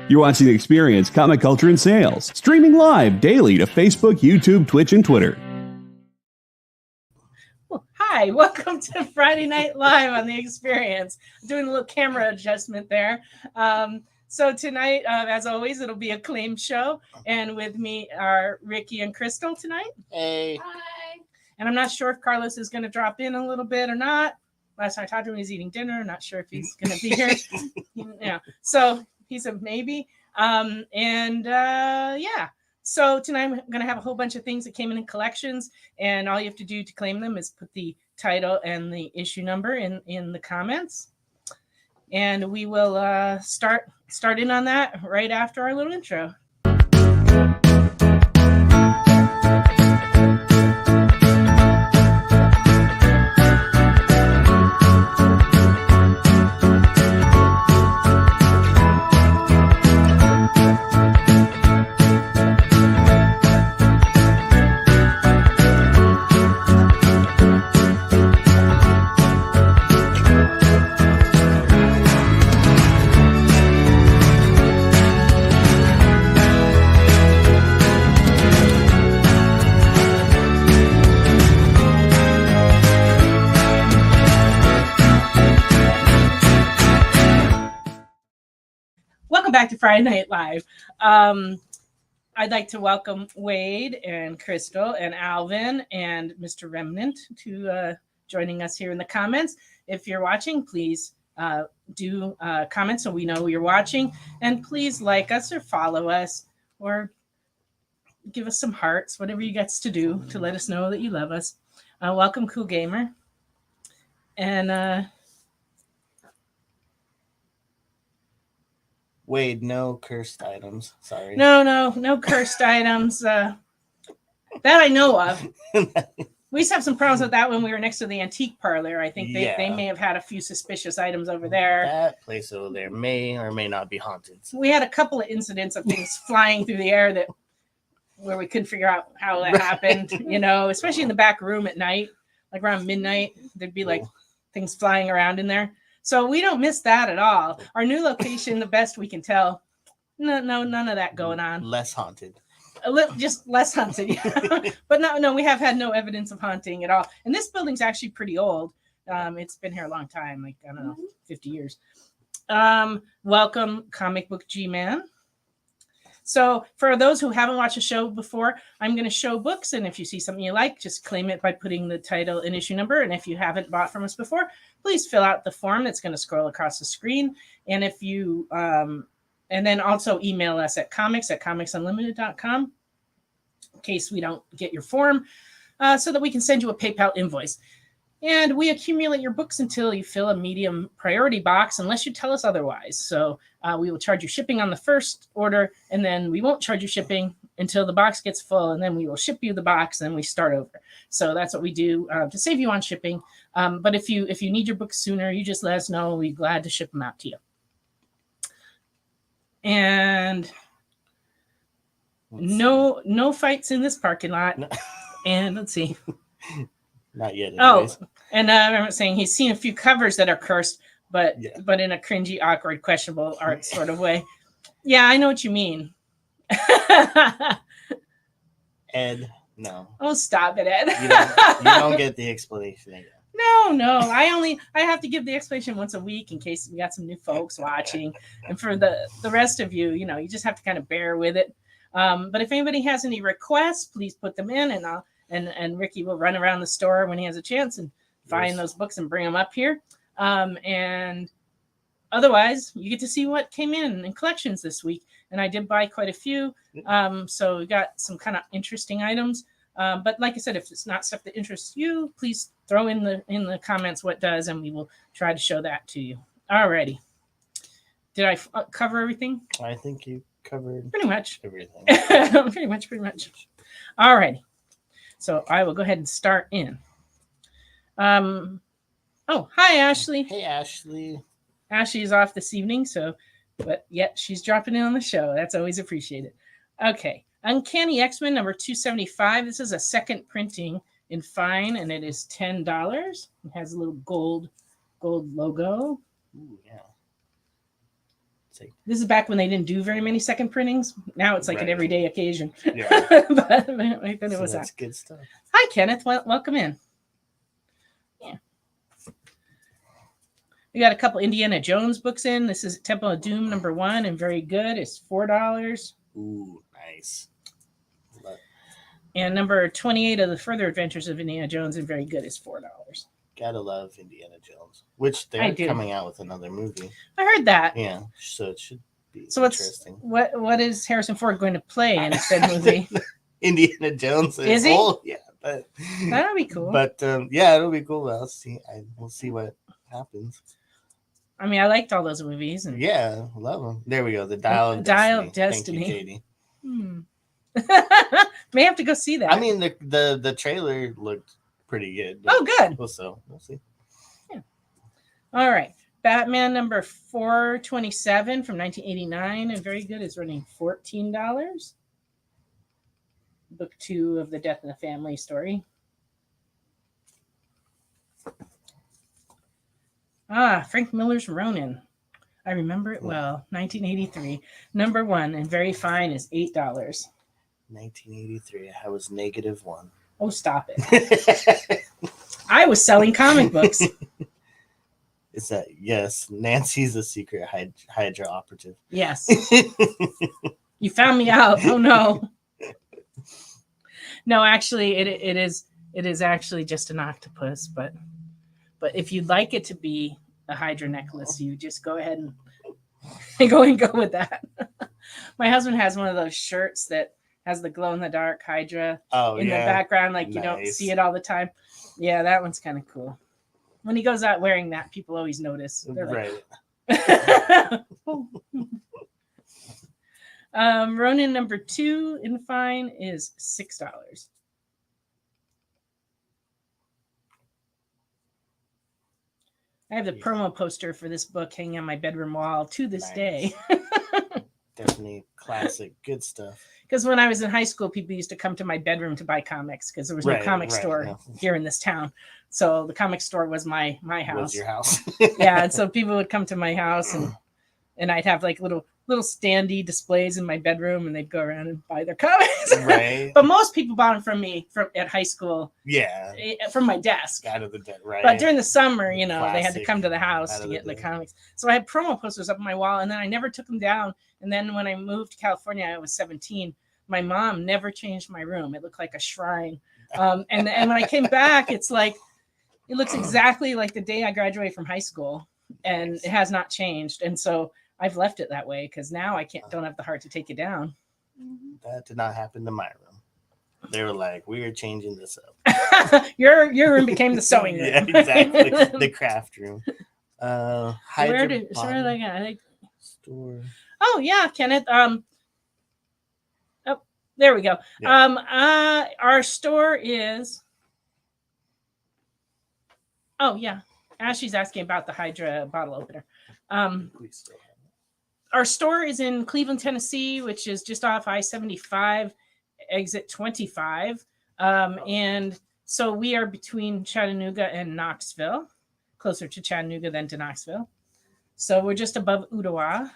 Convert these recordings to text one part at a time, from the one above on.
You're watching The Experience, Comic Culture and Sales, streaming live daily to Facebook, YouTube, Twitch, and Twitter. Well, hi, welcome to Friday Night Live on The Experience. I'm doing a little camera adjustment there. So tonight, as always, it'll be a claim show. And with me are Ricky and Crystal tonight. Hey. Hi. And I'm not sure if Carlos is going to drop in a little bit or not. Last time I talked to him, he's eating dinner. Not sure if he's going to be here. Yeah. So he's a maybe. Yeah. So tonight I'm going to have a whole bunch of things that came in collections, and all you have to do to claim them is put the title and the issue number in the comments. And we will start in on that right after our little intro. Back to Friday Night Live. I'd like to welcome Wade and Crystal and Alvin and Mr. Remnant to joining us here in the comments. If you're watching, please do comment so we know you're watching, and please like us or follow us or give us some hearts, whatever you got to do to let us know that you love us. Welcome, Cool Gamer. And Wade, no cursed items. Sorry. No cursed items. That I know of. We used to have some problems with that when we were next to the antique parlor. I think they may have had a few suspicious items over there. That place over there may or may not be haunted. We had a couple of incidents of things flying through the air where we couldn't figure out how that happened, especially in the back room at night, like around midnight, there'd be like things flying around in there. So we don't miss that at all. Our new location, the best we can tell, no, none of that going on. Less haunted. Just less haunted. But no, we have had no evidence of haunting at all. And this building's actually pretty old. It's been here a long time, like, I don't know, 50 years. Welcome, Comic Book G-Man. So for those who haven't watched a show before, I'm going to show books. And if you see something you like, just claim it by putting the title and issue number. And if you haven't bought from us before, please fill out the form that's going to scroll across the screen. And if you, and then also email us at comicsunlimited.com in case we don't get your form, so that we can send you a PayPal invoice. And we accumulate your books until you fill a medium priority box, unless you tell us otherwise. So we will charge you shipping on the first order, and then we won't charge you shipping until the box gets full, and then we will ship you the box, and we start over. So that's what we do to save you on shipping. But if you need your books sooner, you just let us know. We'll be glad to ship them out to you. And no fights in this parking lot. No. And let's see. Not yet. Anyways. Oh, and I remember saying he's seen a few covers that are cursed, but in a cringy, awkward, questionable art sort of way. Yeah, I know what you mean. Ed, no. Oh, stop it, Ed. You don't get the explanation yet. No. I have to give the explanation once a week in case we got some new folks watching. And for the rest of you, you just have to kind of bear with it. But if anybody has any requests, please put them in, and Ricky will run around the store when he has a chance and find those books and bring them up here. And otherwise, you get to see what came in collections this week. And I did buy quite a few. So we got some kind of interesting items. But like I said, if it's not stuff that interests you, please throw in the comments what does, and we will try to show that to you. Alrighty. Did I cover everything? I think you covered pretty much everything. pretty much. Alrighty. So I will go ahead and start in. Oh, hi, Ashley. Hey, Ashley. Ashley is off this evening, but yet she's dropping in on the show. That's always appreciated. Okay. Uncanny X-Men number 275. This is a second printing in fine, and it is $10. It has a little gold logo. Ooh, yeah. like, This is back when they didn't do very many second printings. Now it's like an Right. everyday occasion. Yeah. But back then it so was that's that. good stuff. Hi, Kenneth. Welcome in. Yeah. We got a couple Indiana Jones books in. This is Temple of Doom #1 and very good. It's $4. Ooh, nice. Love- And number 28 of the Further Adventures of Indiana Jones and very good is $4. Gotta love Indiana Jones, which I they're do. coming out with another movie. I heard that. Yeah, so it should be So interesting. what is Harrison Ford going to play in said movie? Indiana Jones Is he? old. Yeah, but That'll be cool. But yeah, it'll be cool. I'll see. We'll see what happens. I mean, I liked all those movies. And Yeah, love them. There we go. The Dial of Dial of Destiny. Destiny. Thank you, JD. May have to go see that. I mean, the trailer looked pretty good. But Oh, good. we'll see. All right. Batman number 427 from 1989 and very good is running $14. Book 2 of the Death in the Family story. Frank Miller's Ronin. I remember it well. 1983. #1 and very fine is $8. 1983. I was -1. Oh, stop it. I was selling comic books. Is that yes? Nancy's a secret Hydra operative. Yes. You found me out. Oh no. No, actually it is actually just an octopus, but if you'd like it to be a Hydra necklace, you just go ahead and go with that. My husband has one of those shirts that has the glow in the dark Hydra in the background, like you don't see it all the time. Yeah, that one's kind of cool. When he goes out wearing that, people always notice. They're like, Right. Ronin #2 in fine is $6. I have the promo poster for this book hanging on my bedroom wall to this day. Definitely classic. Good stuff. Because when I was in high school, people used to come to my bedroom to buy comics because there was no comic store here in this town. So the comic store was my house. Was your house? Yeah, and so people would come to my house and I'd have like little standy displays in my bedroom, and they'd go around and buy their comics. Right. But most people bought them from me at high school. Yeah. From my desk. Out of the desk, right. But during the summer, they had Classic. to come to the house to get the comics. So I had promo posters up on my wall, and then I never took them down. And then when I moved to California, I was 17. My mom never changed my room. It looked like a shrine. And when I came back, it's like, it looks exactly like the day I graduated from high school, and it has not changed. And so I've left it that way because now I don't have the heart to take it down. That did not happen to my room. They were like, we are changing this up. Your room became the sewing room. Yeah, exactly. The craft room. Where did I get? Store. Oh yeah, Kenneth. Oh, there we go. Yeah. Our store is. Oh yeah, Ashley's asking about the Hydra bottle opener. Our store is in Cleveland, Tennessee, which is just off I-75, exit 25. And so we are between Chattanooga and Knoxville, closer to Chattanooga than to Knoxville. So we're just above Ottawa.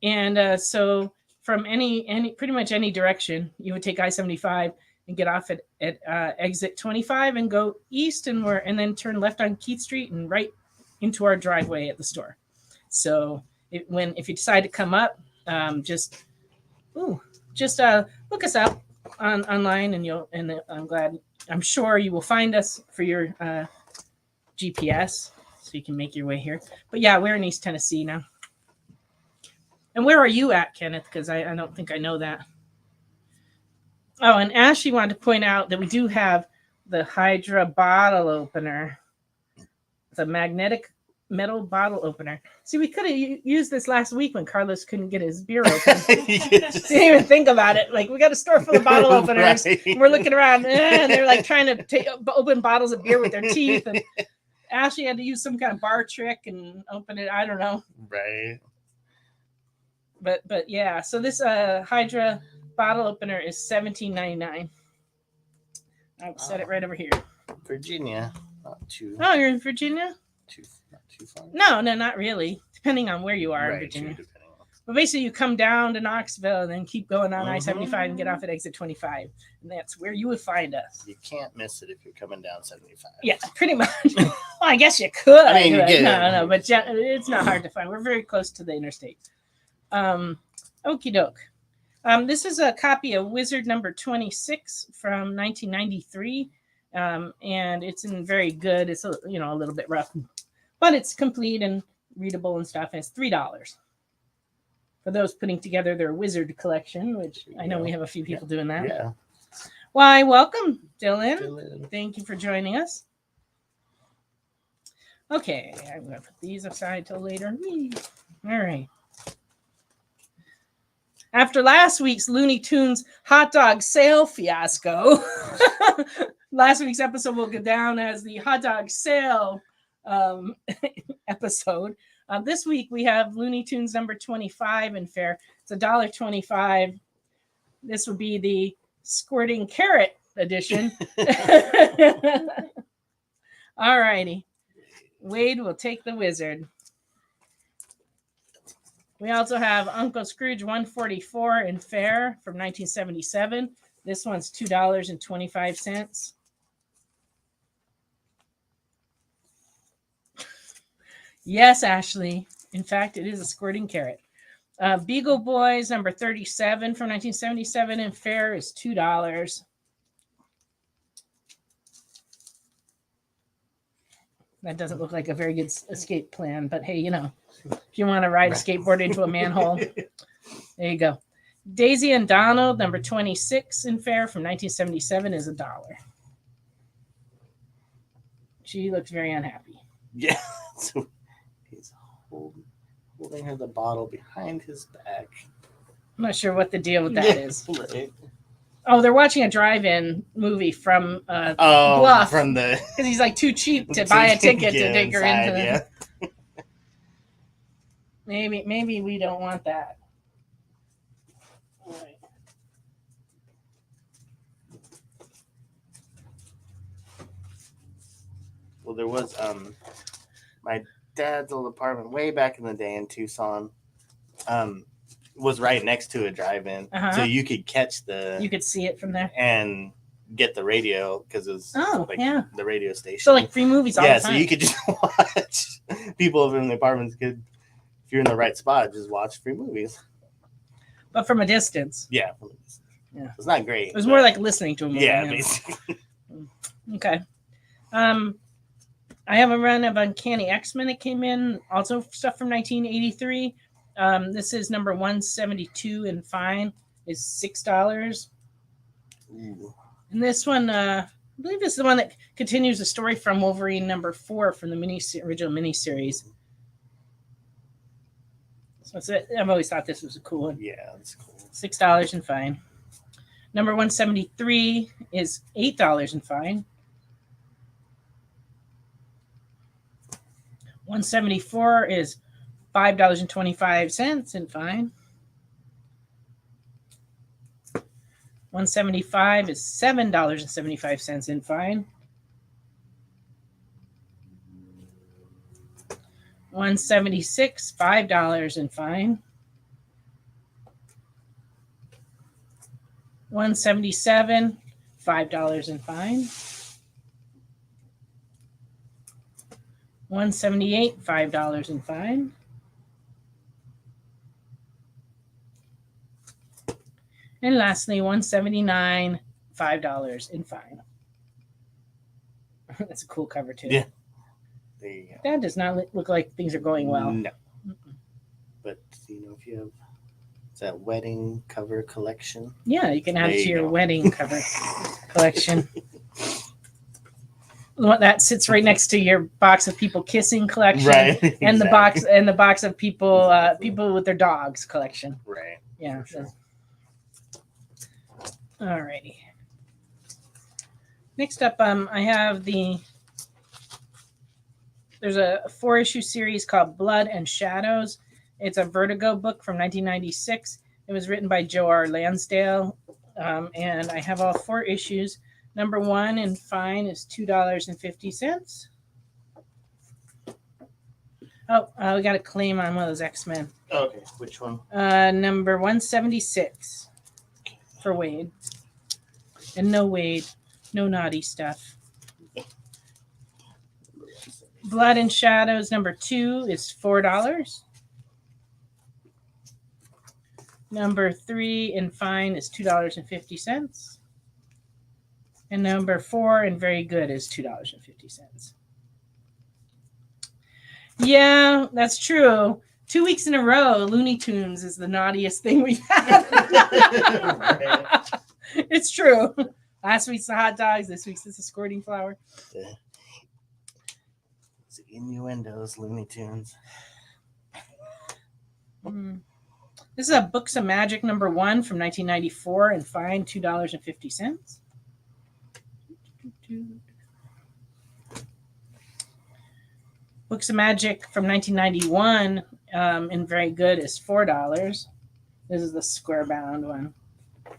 And so from pretty much any direction, you would take I-75 and get off at exit 25 and go east and then turn left on Keith Street and right into our driveway at the store. So if you decide to come up, just look us up online, and I'm sure you will find us for your GPS, so you can make your way here. But yeah, we're in East Tennessee now. And where are you at, Kenneth? Because I don't think I know that. Oh, and Ashley wanted to point out that we do have the Hydra bottle opener, the magnetic metal bottle opener. See, we could have used this last week when Carlos couldn't get his beer open. Didn't even think about it. Like, we got a store full of bottle openers. Right. We're looking around, and they're like trying to open bottles of beer with their teeth. And Ashley had to use some kind of bar trick and open it. I don't know. Right. But yeah. So this Hydra bottle opener is $17.99. I've set it right over here. Virginia, not too. Oh, you're in Virginia? Not too far. No, not really. depending on where you are in Right, Virginia. true, depending on. But basically, you come down to Knoxville and then keep going on Mhm. I-75 and get off at exit 25. And that's where you would find us. You can't miss it if you're coming down 75. Yeah, pretty much. Well, I guess you could. I mean, you but get no, but it's not hard to find. We're very close to the interstate. Okie doke. This is a copy of Wizard number 26 from 1993. And it's in very good. It's a little bit rough, but it's complete and readable and stuff. And it's $3 for those putting together their Wizard collection, which I know we have a few people doing that. Yeah. Why, welcome, Dylan. Thank you for joining us. Okay, I'm going to put these aside till later. All right. After last week's Looney Tunes hot dog sale fiasco, last week's episode will go down as the hot dog sale episode. This week we have Looney Tunes number 25 in fair. It's $1.25. This would be the squirting carrot edition. All righty. Wade will take the Wizard. We also have Uncle Scrooge 144 in fair from 1977. This one's $2.25. Yes, Ashley. In fact, it is a squirting carrot. Beagle Boys number 37 from 1977 in fair is $2. That doesn't look like a very good escape plan, but hey, if you want to ride a skateboard into a manhole, there you go. Daisy and Donald, number 26 in fair from 1977 is $1. She looks very unhappy. Yeah. So he's holding her the bottle behind his back. I'm not sure what the deal with that is. Right. Oh, they're watching a drive-in movie from Bluff. From the because he's like too cheap to buy a ticket to take her into the. Yeah. Maybe we don't want that. All right. Well, there was my dad's old apartment way back in the day in Tucson. Was right next to a drive-in, so you could catch You could see it from there and get the radio because it was the radio station. So like free movies all the time. So you could just watch. People in the apartments could, if you're in the right spot, just watch free movies. But from a distance. Yeah. Yeah. It's not great. It was more like listening to a movie. Yeah, basically. Okay. I have a run of Uncanny X-Men that came in, also stuff from 1983. This is number 172 in fine, is $6. Ooh. And this one, I believe this is the one that continues the story from Wolverine number 4 from the original miniseries. So I've always thought this was a cool one. Yeah, that's cool. $6 in fine. Number 173 is $8 in fine. 174 is $5.25 in fine. 175 is $7.75 in fine. 176, $5 in fine. 177, $5 in fine. 178, $5 in fine. And lastly, 179, $5 in fine. That's a cool cover too. Yeah. There you go. That does not look like things are going well. No. But if you have that wedding cover collection. Yeah, you can add it to your wedding cover collection. That sits right next to your box of people kissing collection, right? And exactly. the box of people with their dogs collection. Right. Yeah. Sure. All righty. Next up, I have there's a 4-issue series called Blood and Shadows. It's a Vertigo book from 1996. It was written by Joe R. Lansdale, and I have all 4 issues. Number 1 in fine is $2.50. Oh, we got a claim on one of those X-Men. Okay, which one? Number 176 for Wade. And no Wade, no naughty stuff. Blood and Shadows number 2 is $4. Number 3 in Fine is $2.50. And number 4 in Very Good is $2.50. Yeah, that's true. 2 weeks in a row, Looney Tunes is the naughtiest thing we've had. It's true. Last week's the hot dogs. This week's the squirting flour. It's innuendos, Looney Tunes. This is a Books of Magic number 1 from 1994 and Fine $2.50. Books of Magic from 1991 and Very Good is $4. This is the square bound one.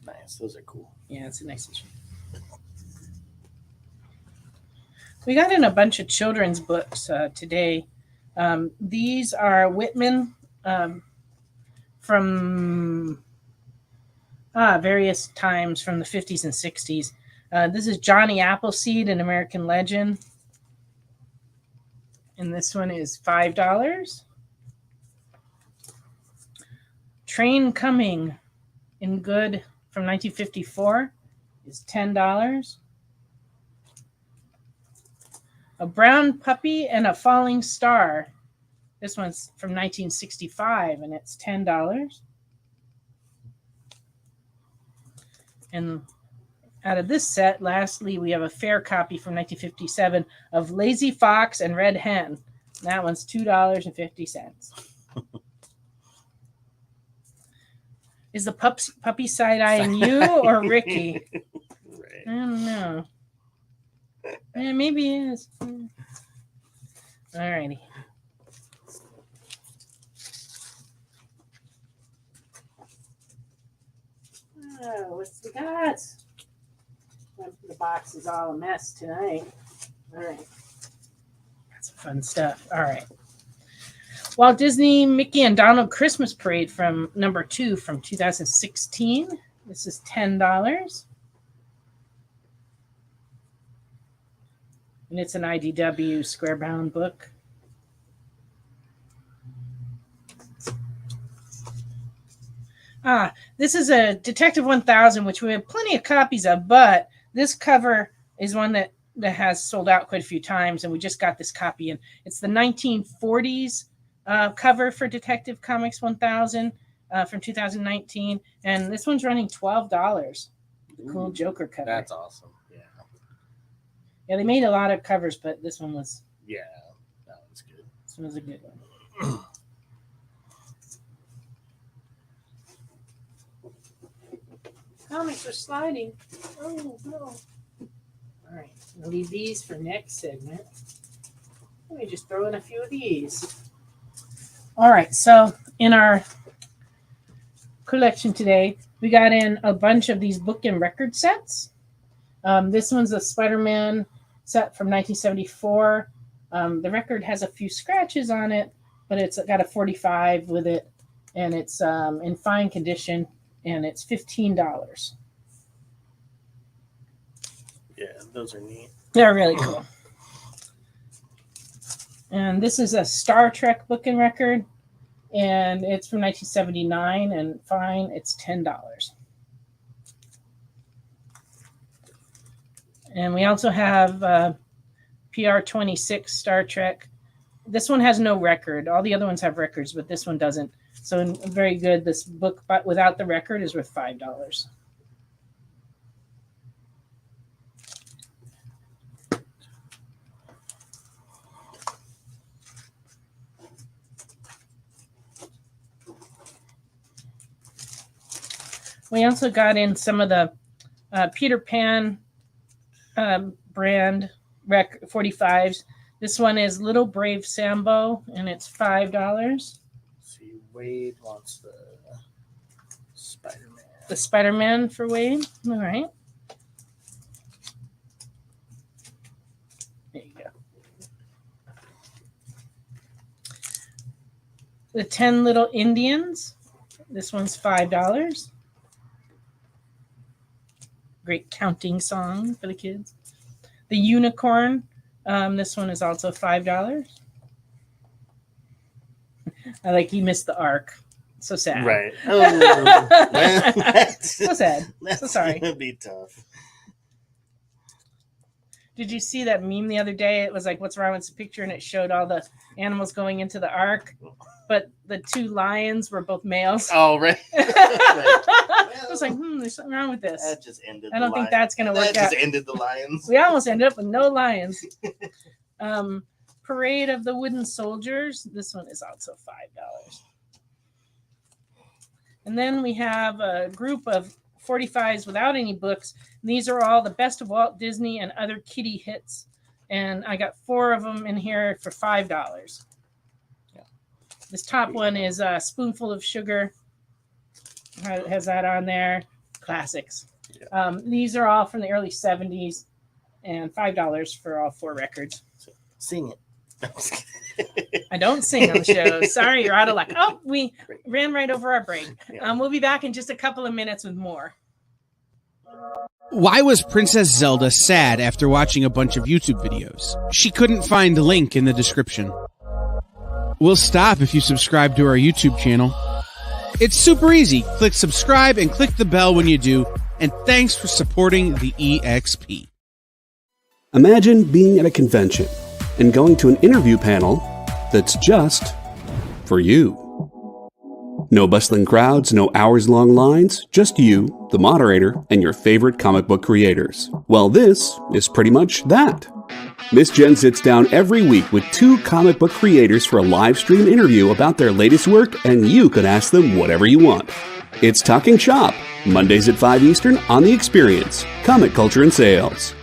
Nice. Those are cool. Yeah, it's a nice issue. We got in a bunch of children's books today. These are Whitman from various times from the 50s and 60s. This is Johnny Appleseed, an American Legend. And this one is $5. Train Coming in Good from 1954 is $10. A Brown Puppy and a Falling Star. This one's from 1965 and it's $10. And out of this set, lastly, we have a fair copy from 1957 of Lazy Fox and Red Hen. That one's $2.50. Is the puppy side-eyeing you or Ricky? Right. I don't know. Yeah, maybe it is. All righty. Oh, what's we got? The box is all a mess tonight. All right. Got some fun stuff. All right. Walt Disney, Mickey, and Donald Christmas Parade from number 2 from 2016. This is $10. And it's an IDW square bound book. This is a Detective 1000, which we have plenty of copies of, but this cover is one that has sold out quite a few times, and we just got this copy in. It's the 1940s cover for Detective Comics 1000 from 2019, and this one's running $12. The cool Joker cover. That's awesome. Yeah, they made a lot of covers, but this one was... Yeah, that one's good. This one was a good one. Comics are sliding. Oh, no. All right. I'll leave these for next segment. Let me just throw in a few of these. All right. So in our collection today, we got in a bunch of these book and record sets. This one's a Spider-Man set from 1974. The record has a few scratches on it, but it's got a 45 with it, and it's in fine condition. And it's $15. Yeah, those are neat. They're really cool. And this is a Star Trek book and record, and it's from 1979, and fine, it's $10. And we also have PR-26 Star Trek. This one has no record. All the other ones have records, but this one doesn't. So very good. This book, but without the record, is worth $5. We also got in some of the Peter Pan brand 45s. This one is Little Brave Sambo, and it's $5. Wade wants the Spider-Man. The Spider-Man for Wade. All right. There you go. The 10 Little Indians. This one's $5. Great counting song for the kids. The Unicorn. This one is also $5. I like he missed the arc. So sad. Right. Oh, so sad. So sorry. Gonna be tough. Did you see that meme the other day? It was like, what's wrong with this picture? And it showed all the animals going into the ark, but the 2 lions were both males. Oh, right. I was like, there's something wrong with this. That just ended. I don't think that's going to work out. That just ended the lions. We almost ended up with no lions. Parade of the Wooden Soldiers. This one is also $5. And then we have a group of 45s without any books. And these are all the best of Walt Disney and other kiddie hits. And I got 4 of them in here for $5. Yeah. This top one is a Spoonful of Sugar. It has that on there. Classics. Yeah. These are all from the early 70s and $5 for all 4 records. Sing it. I don't sing on the show. Sorry, you're out of luck. Oh, we ran right over our break. Yeah. We'll be back in just a couple of minutes with more. Why was Princess Zelda sad after watching a bunch of YouTube videos? She couldn't find a link in the description. We'll stop if you subscribe to our YouTube channel. It's super easy. Click subscribe and click the bell when you do. And thanks for supporting the EXP. Imagine being at a convention and going to an interview panel that's just for you. No bustling crowds, no hours-long lines, just you, the moderator, and your favorite comic book creators. Well, this is pretty much that. Miss Jen sits down every week with 2 comic book creators for a live stream interview about their latest work, and you can ask them whatever you want. It's Talking Shop, Mondays at 5 Eastern on The Experience, Comic Culture and Sales.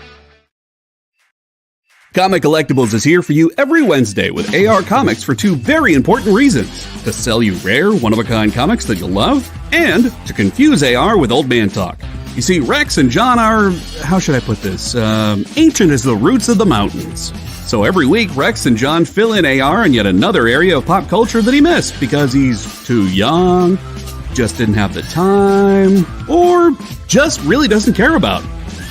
Comic Collectibles is here for you every Wednesday with AR Comics for 2 very important reasons. To sell you rare, one-of-a-kind comics that you'll love, and to confuse AR with old man talk. You see, Rex and John are, how should I put this, ancient as the roots of the mountains. So every week, Rex and John fill in AR in yet another area of pop culture that he missed because he's too young, just didn't have the time, or just really doesn't care about.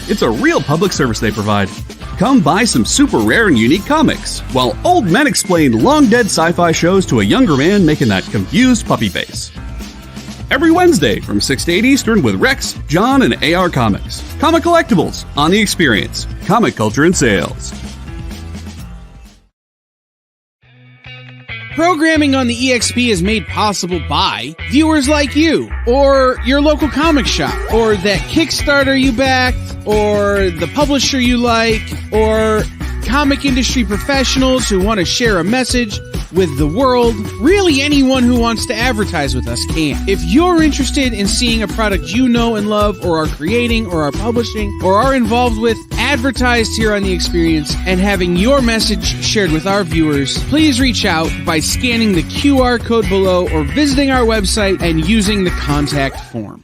It's a real public service they provide. Come buy some super rare and unique comics, while old men explain long-dead sci-fi shows to a younger man making that confused puppy face. Every Wednesday from 6 to 8 Eastern with Rex, John, and AR Comics. Comic Collectibles on The Experience. Comic Culture and Sales. Programming on the EXP is made possible by viewers like you, or your local comic shop, or that Kickstarter you backed, or the publisher you like, or comic industry professionals who want to share a message with the world. Really, anyone who wants to advertise with us can. If you're interested in seeing a product you know and love, or are creating, or are publishing, or are involved with, advertised here on The Experience, and having your message shared with our viewers, please reach out by scanning the QR code below or visiting our website and using the contact form.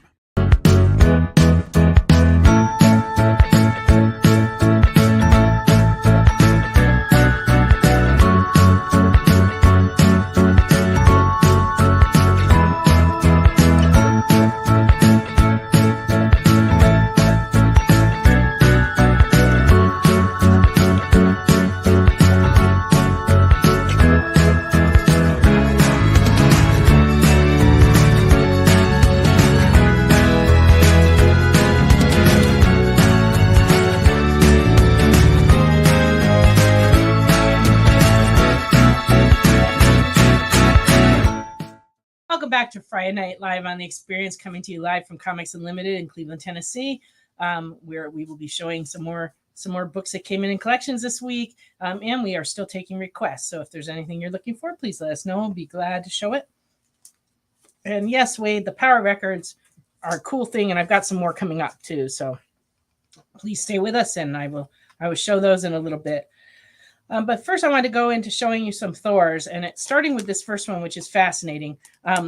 Back to Friday Night Live on The Experience, coming to you live from Comics Unlimited in Cleveland, Tennessee, where we will be showing some more books that came in collections this week, and we are still taking requests. So if there's anything you're looking for, please let us know. We'll be glad to show it. And yes, Wade, the Power Records are a cool thing, and I've got some more coming up too. So please stay with us, and I will show those in a little bit. But first, I want to go into showing you some Thors, and it's starting with this first one, which is fascinating.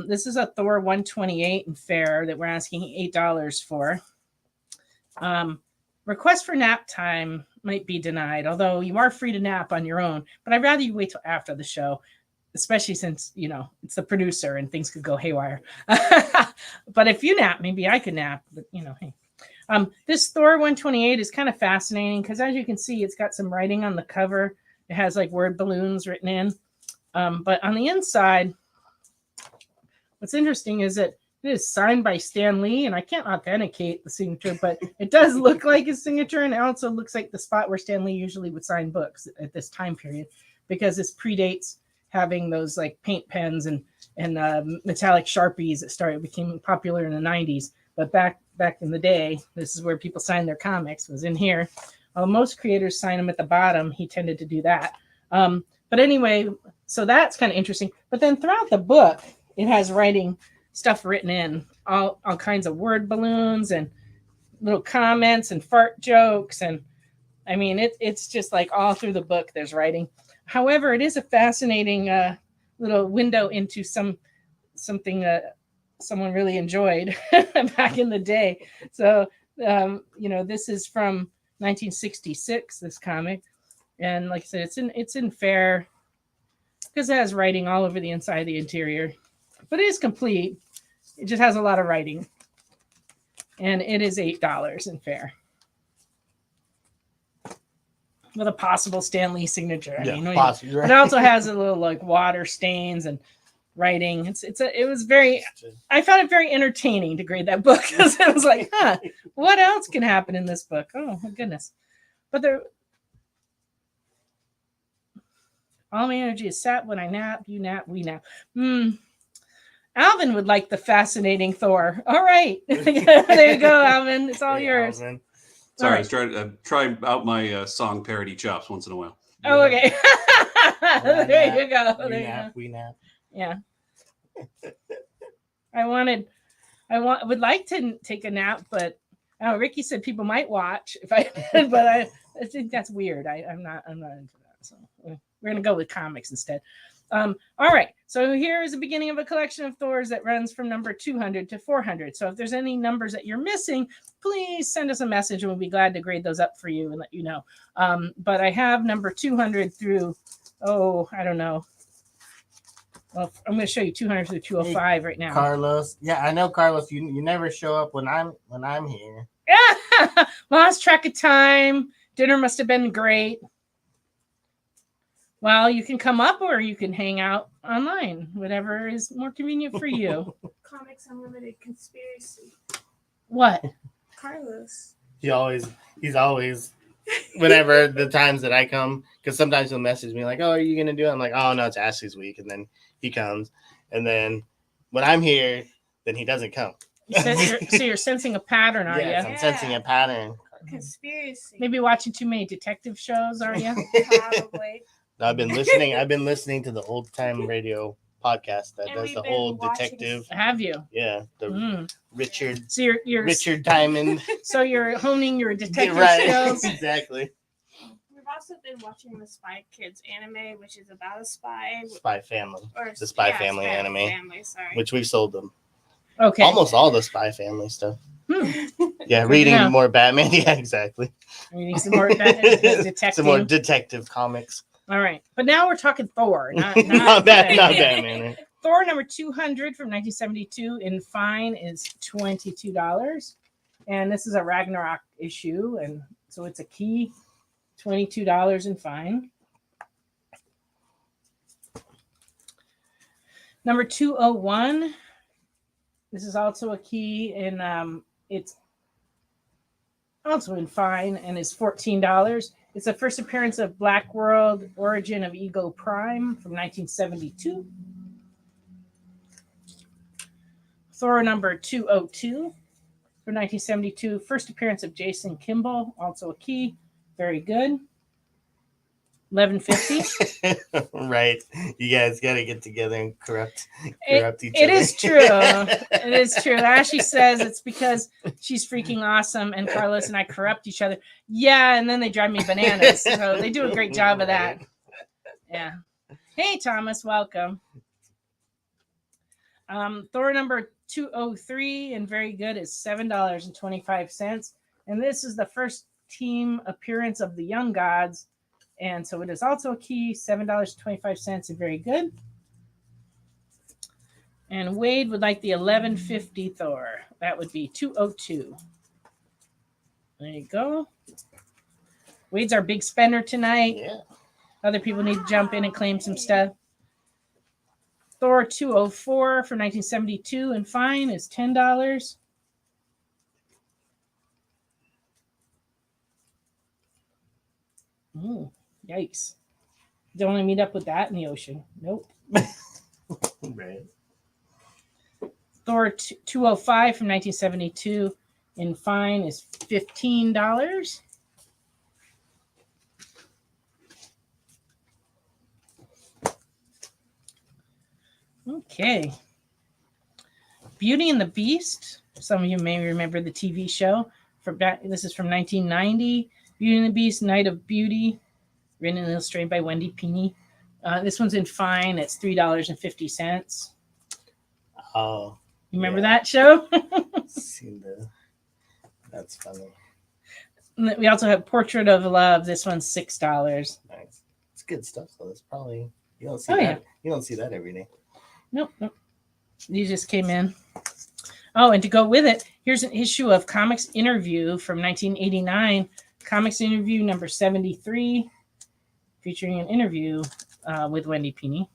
This is a Thor 128 in fair that we're asking $8 for. Request for nap time might be denied, although you are free to nap on your own, but I'd rather you wait till after the show. especially since, it's the producer and things could go haywire. But if you nap, maybe I could nap, but hey. This Thor 128 is kind of fascinating because, as you can see, it's got some writing on the cover. It has like word balloons written in. But on the inside, what's interesting is that it is signed by Stan Lee, and I can't authenticate the signature, but it does look like his signature, and it also looks like the spot where Stan Lee usually would sign books at this time period, because this predates having those like paint pens and metallic Sharpies that became popular in the 90s. But back in the day, this is where people signed their comics, was in here. Most creators sign them at the bottom. He tended to do that. But anyway, so that's kind of interesting. But then throughout the book, it has writing stuff written in, all kinds of word balloons and little comments and fart jokes. And I mean, it's just like all through the book, there's writing. However, it is a fascinating little window into something that someone really enjoyed back in the day. So, this is from 1966, this comic. And like I said, it's in fair because it has writing all over the inside of the interior. But it is complete. It just has a lot of writing. And it is $8 in fair. With a possible Stan Lee signature. Possibly, right? It also has a little like water stains and writing. I found it very entertaining to grade that book, because I was like, what else can happen in this book? Oh my goodness. But all my energy is sap when I nap, you nap, we nap. Alvin would like the fascinating Thor. All right. There you go, Alvin. It's all yours. Alvin. Sorry, All I was trying out my song parody chops once in a while. Oh, okay. There you go. We nap. Yeah. I would like to take a nap, but Ricky said people might watch if I did, but I think that's weird. I'm not into that. So we're gonna go with comics instead. All right. So here is the beginning of a collection of Thors that runs from number 200 to 400. So if there's any numbers that you're missing, please send us a message and we'll be glad to grade those up for you and let you know. But I have number 200 through, I don't know. Well, I'm going to show you 200 through 205 right now. Carlos. Yeah, I know, Carlos. You never show up when I'm here. Lost track of time. Dinner must have been great. Well, you can come up or you can hang out online, whatever is more convenient for you. Comics Unlimited conspiracy. What? Carlos. He's always, whenever the times that I come, because sometimes he'll message me like, "Oh, are you gonna do it?" I'm like, "Oh no, it's Ashley's week," and then he comes, and then when I'm here, then he doesn't come. So you're sensing a pattern, are Yes, you? I'm sensing a pattern. Conspiracy. Maybe watching too many detective shows, are you? Probably. I've been listening to the old time radio podcast that does the whole detective. Have you? Yeah, the Richard. So you're Richard Diamond. So you're honing your detective Right. skills. Exactly. We've also been watching the Spy Kids anime, which is about a spy. Spy Family. Or, The Spy Family anime. Sorry. Which we've sold them. Okay. Almost all the Spy Family stuff. Yeah, reading Yeah. more Batman. Yeah, exactly. Reading some more detective. Some more detective comics. All right. But now we're talking Thor. Not Batman. Right? Thor number 200 from 1972 in fine is $22. And this is a Ragnarok issue. And so it's a key $22 in fine. Number 201. This is also a key, and it's also in fine and is $14. It's the first appearance of Black World, Origin of Ego Prime from 1972. Thor number 202 from 1972. First appearance of Jason Kimball, also a key. Very good. $11.50. Right. You guys got to get together and corrupt each other. It is true. It is true. Ashley says it's because she's freaking awesome and Carlos and I corrupt each other. Yeah, and then they drive me bananas. So they do a great job of that. Yeah. Hey, Thomas, welcome. Thor number 203 and very good is $7.25. And this is the first team appearance of the Young Gods. And so it is also a key, $7.25 and very good. And Wade would like the 1150 Thor. That would be 202. There you go. Wade's our big spender tonight. Yeah. Other people need to jump in and claim some stuff. Thor 204 from 1972 and fine is $10. Yikes. Don't want to meet up with that in the ocean. Nope. Right. Thor 205 from 1972 in fine is $15. Okay. Beauty and the Beast. Some of you may remember the TV show. This is from 1990. Beauty and the Beast, Night of Beauty, written and illustrated by Wendy Pini. This one's in fine. It's $3.50. Oh. You remember that show? That's funny. We also have Portrait of Love. This one's $6. Nice. It's good stuff. So that's probably you don't see Oh, that. yeah. You don't see that every day. Nope. These just came in. Oh, and to go with it, here's an issue of Comics Interview from 1989. Comics Interview number 73, featuring an interview with Wendy Pini.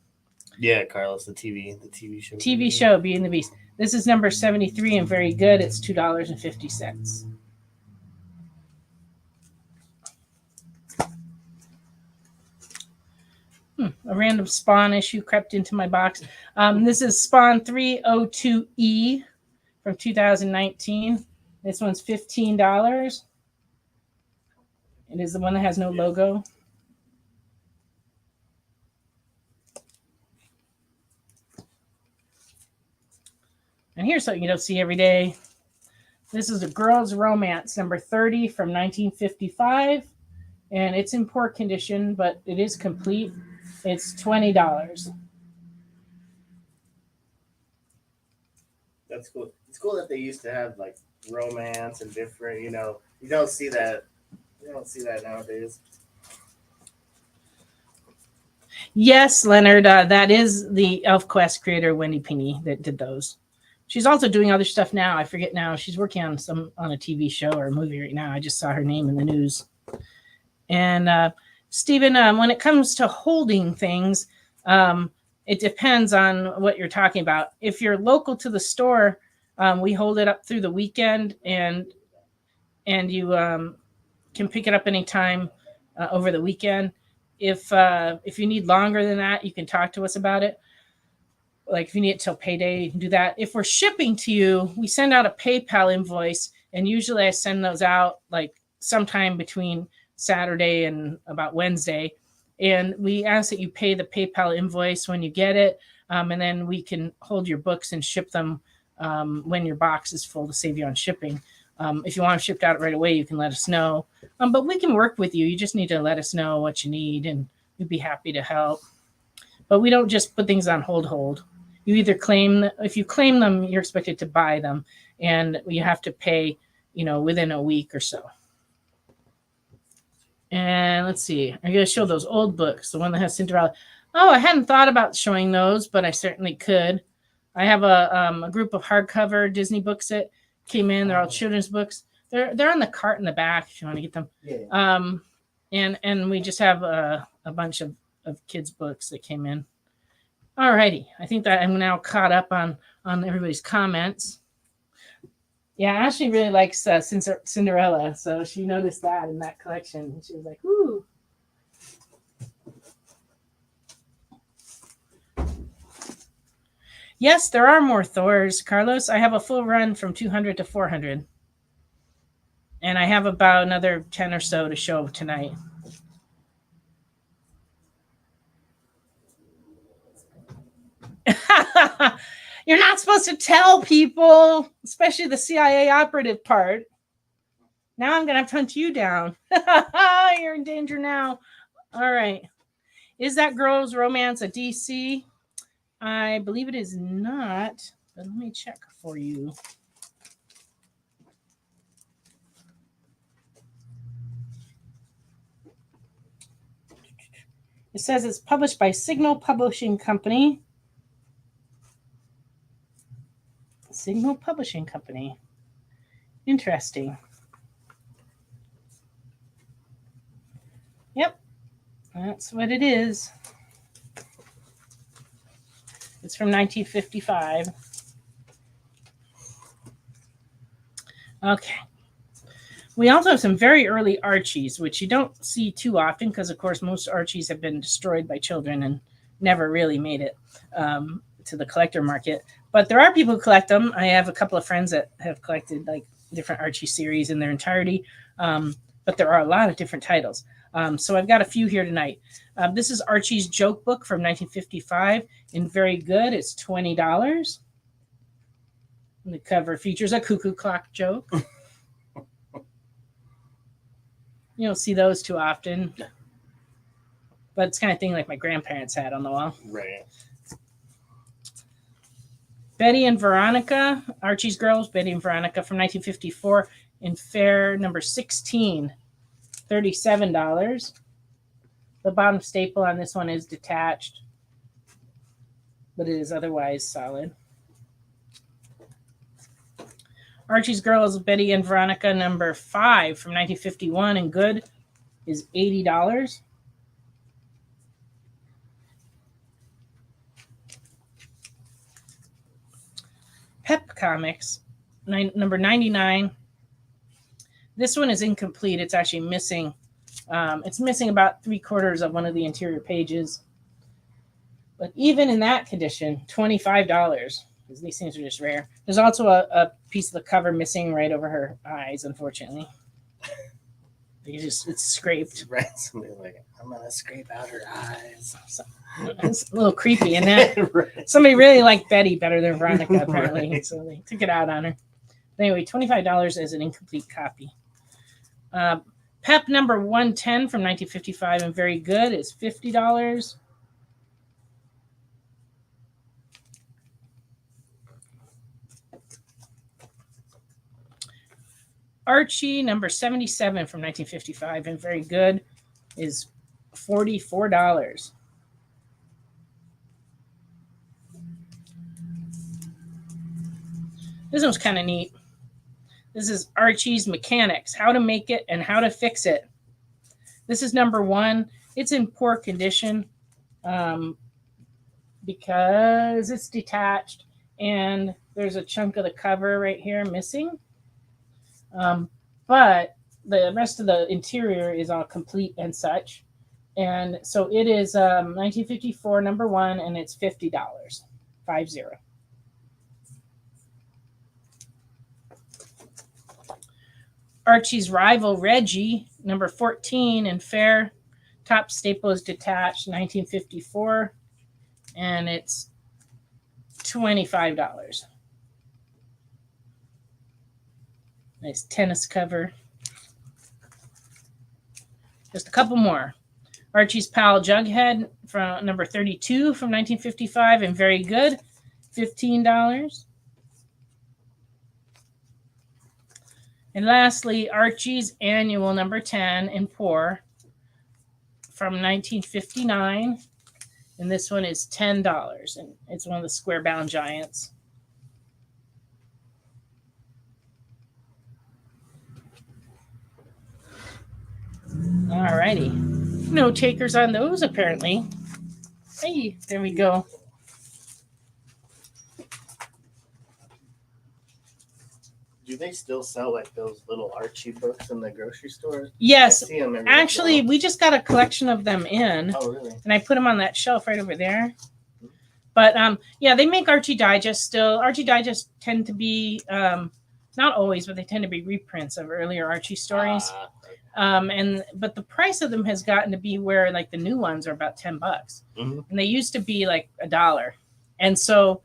Yeah, Carlos, the TV show. TV show, Beauty and the Beast. This is number 73 and very good. It's $2.50. A random Spawn issue crept into my box. This is Spawn 302E from 2019. This one's $15. It is the one that has no logo. And here's something you don't see every day. This is a Girl's Romance, number 30 from 1955. And it's in poor condition, but it is complete. It's $20. That's cool. It's cool that they used to have like romance and different. You don't see that. You don't see that nowadays. Yes, Leonard, that is the ElfQuest creator, Wendy Pini, that did those. She's also doing other stuff now. I forget now. She's working on a TV show or a movie right now. I just saw her name in the news. And Stephen, when it comes to holding things, it depends on what you're talking about. If you're local to the store, we hold it up through the weekend, and you can pick it up anytime over the weekend. If you need longer than that, you can talk to us about it. Like if you need it till payday, you can do that. If we're shipping to you, we send out a PayPal invoice, and usually I send those out like sometime between Saturday and about Wednesday. And we ask that you pay the PayPal invoice when you get it, and then we can hold your books and ship them when your box is full to save you on shipping. If you want them shipped out right away, you can let us know. But we can work with you. You just need to let us know what you need, and we'd be happy to help. But we don't just put things on hold. You either if you claim them, you're expected to buy them, and you have to pay, within a week or so. And let's see, I'm going to show those old books, the one that has Cinderella. Oh, I hadn't thought about showing those, but I certainly could. I have a group of hardcover Disney books that came in. They're all children's books. They're on the cart in the back if you want to get them. Yeah. And we just have a bunch of kids' books that came in. All righty. I think that I'm now caught up on everybody's comments. Yeah, Ashley really likes Cinderella, so she noticed that in that collection. She was like, "Ooh." Yes, there are more Thors, Carlos. I have a full run from 200 to 400. And I have about another 10 or so to show tonight. You're not supposed to tell people, especially the CIA operative part. Now I'm going to have to hunt you down. You're in danger now. All right. Is that Girl's Romance a DC? I believe it is not, but let me check for you. It says it's published by Signal Publishing Company. Signal Publishing Company. Interesting. Yep, that's what it is. It's from 1955. Okay. We also have some very early Archies, which you don't see too often because, of course, most Archies have been destroyed by children and never really made it to the collector market. But there are people who collect them. I have a couple of friends that have collected like different Archie series in their entirety. But there are a lot of different titles. So I've got a few here tonight. This is Archie's Joke Book from 1955 and very good. It's $20. And the cover features a cuckoo clock joke. You don't see those too often. But it's kind of thing like my grandparents had on the wall. Right. Betty and Veronica, Archie's Girls, Betty and Veronica from 1954 in fair number 16, $37. The bottom staple on this one is detached, but it is otherwise solid. Archie's Girls, Betty and Veronica, number 5 from 1951 and good is $80. Pep Comics, number 99. This one is incomplete. It's actually missing. It's missing about 3/4 of one of the interior pages. But even in that condition, $25. Because these things are just rare. There's also a piece of the cover missing right over her eyes, unfortunately. It's scraped. Right. Somebody's like, I'm going to scrape out her eyes. So, it's a little creepy, isn't it? Right. Somebody really liked Betty better than Veronica, apparently. Right. So they took it out on her. But anyway, $25 is an incomplete copy. Pep number 110 from 1955 and very good is $50. Archie number 77 from 1955 and very good is $44. This one's kind of neat. This is Archie's Mechanics, how to make it and how to fix it. This is number 1. It's in poor condition because it's detached and there's a chunk of the cover right here missing. But the rest of the interior is all complete and such. And so it is 1954, number 1, and it's $50. 50. Archie's Rival Reggie, number 14 in fair. Top staple is detached, 1954. And it's $25. Nice tennis cover. Just a couple more. Archie's Pal Jughead from number 32 from 1955 and very good, $15. And lastly, Archie's Annual number 10 in poor from 1959. And this one is $10. And it's one of the square bound giants. All righty. No takers on those, apparently. Hey, there we go. Do they still sell like those little Archie books in the grocery store? Yes. I see them every Actually, once in a while. we just got a collection of them in. Oh, really? And I put them on that shelf right over there. But yeah, they make Archie Digest still. Archie Digest tend to be, not always, but they tend to be reprints of earlier Archie stories. But the price of them has gotten to be where like the new ones are about $10. Mm-hmm. And they used to be like $1. And so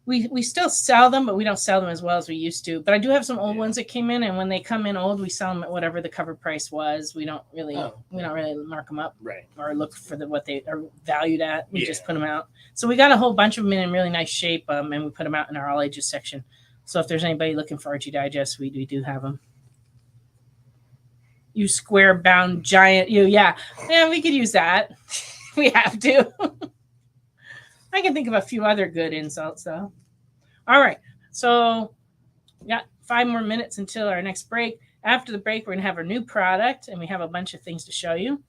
we still sell them, but we don't sell them as well as we used to. But I do have some old ones that came in, and when they come in old, we sell them at whatever the cover price was. We don't really mark them up, Right. or look for what they are valued at. We just put them out. So we got a whole bunch of them in really nice shape, and we put them out in our all ages section. So if there's anybody looking for Archie Digest, we do have them. You square bound giant, yeah, we could use that. We have to. I can think of a few other good insults, though. All right. So we got 5 more minutes until our next break. After the break, we're going to have our new product, and we have a bunch of things to show you.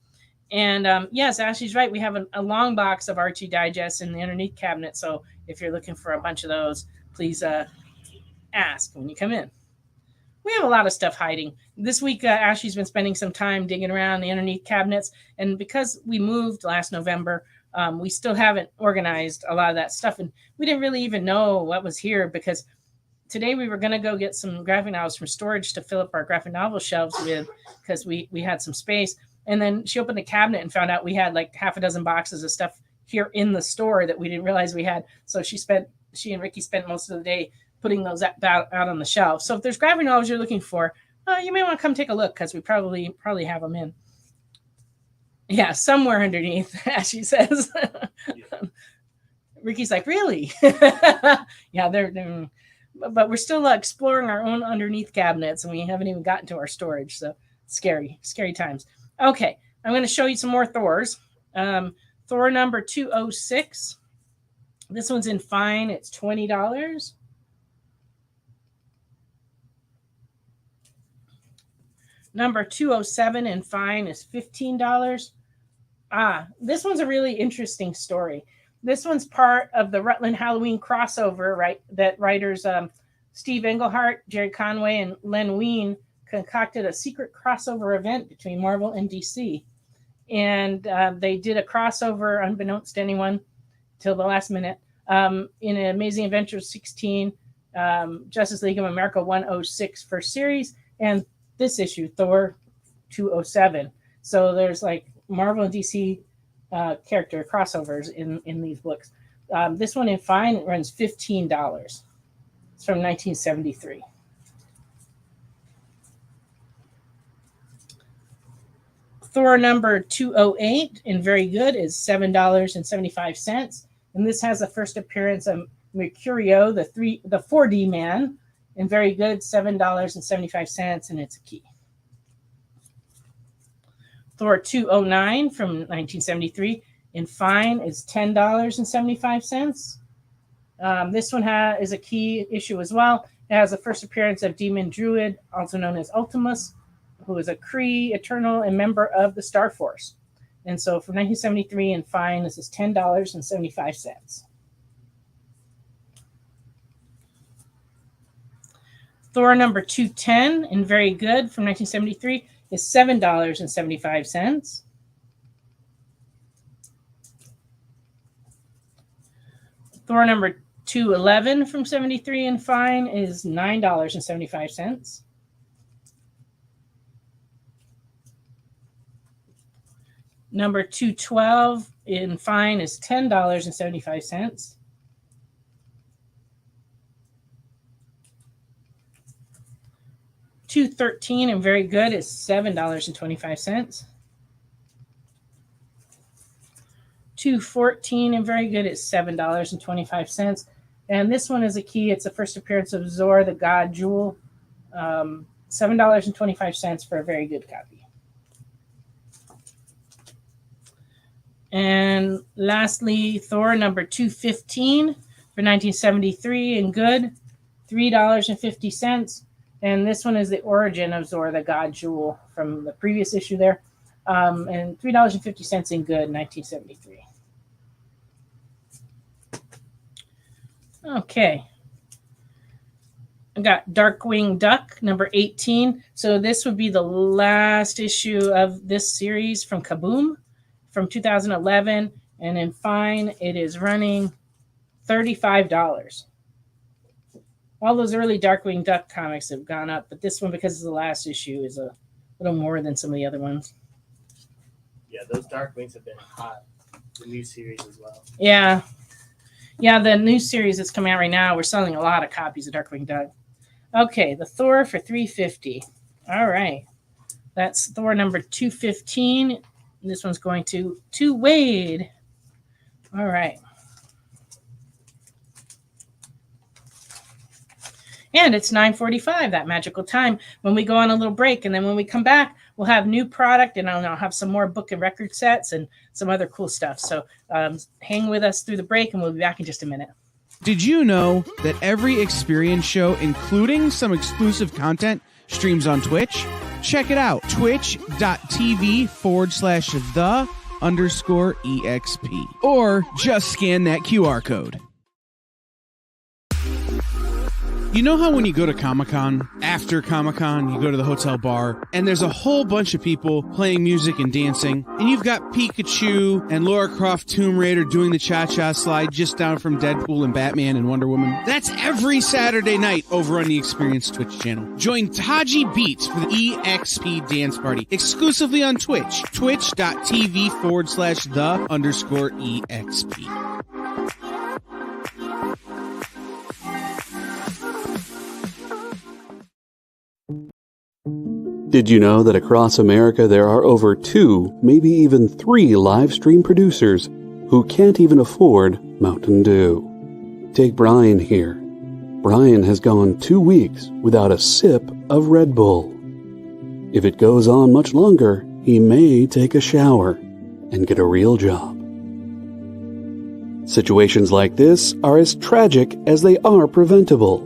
And yes, Ashley's right. We have a long box of Archie Digests in the underneath cabinet. So if you're looking for a bunch of those, please ask when you come in. We have a lot of stuff hiding. This week, Ashley's been spending some time digging around the underneath cabinets. And because we moved last November, we still haven't organized a lot of that stuff. And we didn't really even know what was here because today we were going to go get some graphic novels from storage to fill up our graphic novel shelves with because we had some space. And then she opened the cabinet and found out we had like half a dozen boxes of stuff here in the store that we didn't realize we had. So she and Ricky spent most of the day putting those out on the shelf. So if there's graphic novels you're looking for, you may want to come take a look because we probably have them in. Yeah, somewhere underneath, as she says. Ricky's like, really? Yeah, they're but we're still exploring our own underneath cabinets, and we haven't even gotten to our storage. So scary times. Okay, I'm going to show you some more Thors. Thor number 206. This one's in fine. It's $20. Number 207 in fine is $15. This one's a really interesting story. This one's part of the Rutland Halloween crossover, right? That writers Steve Englehart, Jerry Conway, and Len Wein concocted a secret crossover event between Marvel and DC. And they did a crossover unbeknownst to anyone till the last minute in Amazing Adventures 16, Justice League of America 106 first series, and this issue, Thor 207. So there's like Marvel and DC character crossovers in these books. This one in fine runs $15. It's from 1973. Thor number 208 in very good is $7.75. And this has a first appearance of Mercurio, the 4D man, in very good, $7.75, and it's a key. Thor 209 from 1973 in fine is $10.75. This one is a key issue as well. It has a first appearance of Demon Druid, also known as Ultimus, who is a Kree Eternal and member of the Star Force. And so from 1973 in fine, this is $10.75. Thor number 210 in very good from 1973 is $7.75. Thor number 211 from 73 in fine is $9.75. Number 212 in fine is $10.75. $213 and very good is $7.25. $214 and very good is $7.25. And this one is a key. It's the first appearance of Zor the God Jewel. $7.25 for a very good copy. And lastly, Thor number 215 for 1973 in good, $3.50. And this one is the origin of Zor the God Jewel from the previous issue there. And $3.50 in good, 1973. Okay. I got Darkwing Duck, number 18. So this would be the last issue of this series from Kaboom from 2011. And in fine, it is running $35. All those early Darkwing Duck comics have gone up, but this one, because it's the last issue, is a little more than some of the other ones. Yeah, those Darkwings have been hot. The new series as well. Yeah. Yeah, the new series that's coming out right now, we're selling a lot of copies of Darkwing Duck. Okay, the Thor for $350. All right. That's Thor number 215. This one's going to Wade. All right. And it's 9:45, that magical time when we go on a little break. And then when we come back, we'll have new product, and I'll have some more book and record sets and some other cool stuff. So hang with us through the break, and we'll be back in just a minute. Did you know that every experience show, including some exclusive content, streams on Twitch? Check it out, twitch.tv/the_EXP. Or just scan that QR code. You know how when you go to Comic-Con, after Comic-Con, you go to the hotel bar, and there's a whole bunch of people playing music and dancing, and you've got Pikachu and Lara Croft Tomb Raider doing the cha-cha slide just down from Deadpool and Batman and Wonder Woman? That's every Saturday night over on the Experience Twitch channel. Join Taji Beats for the EXP Dance Party, exclusively on Twitch, twitch.tv/the_EXP. Did you know that across America there are over 2, maybe even 3 live stream producers who can't even afford Mountain Dew? Take Brian here. Brian has gone 2 weeks without a sip of Red Bull. If it goes on much longer, he may take a shower and get a real job. Situations like this are as tragic as they are preventable.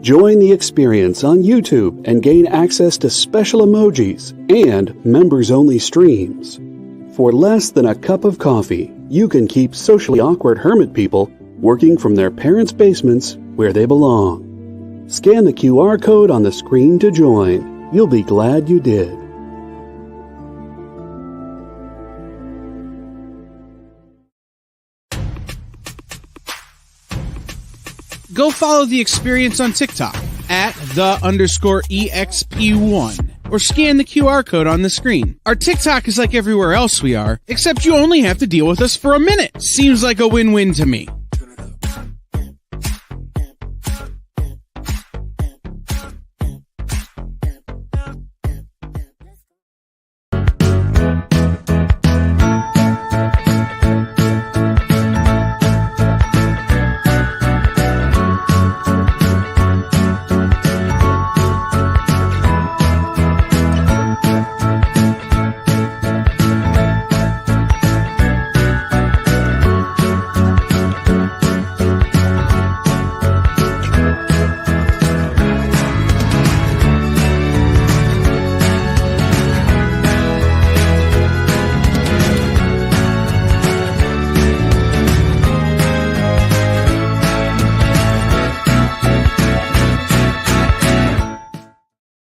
Join the experience on YouTube and gain access to special emojis and members-only streams. For less than a cup of coffee, you can keep socially awkward hermit people working from their parents' basements where they belong. Scan the QR code on the screen to join. You'll be glad you did. Go follow the experience on TikTok at @the_EXP1 or scan the QR code on the screen. Our TikTok is like everywhere else we are, except you only have to deal with us for a minute. Seems like a win-win to me.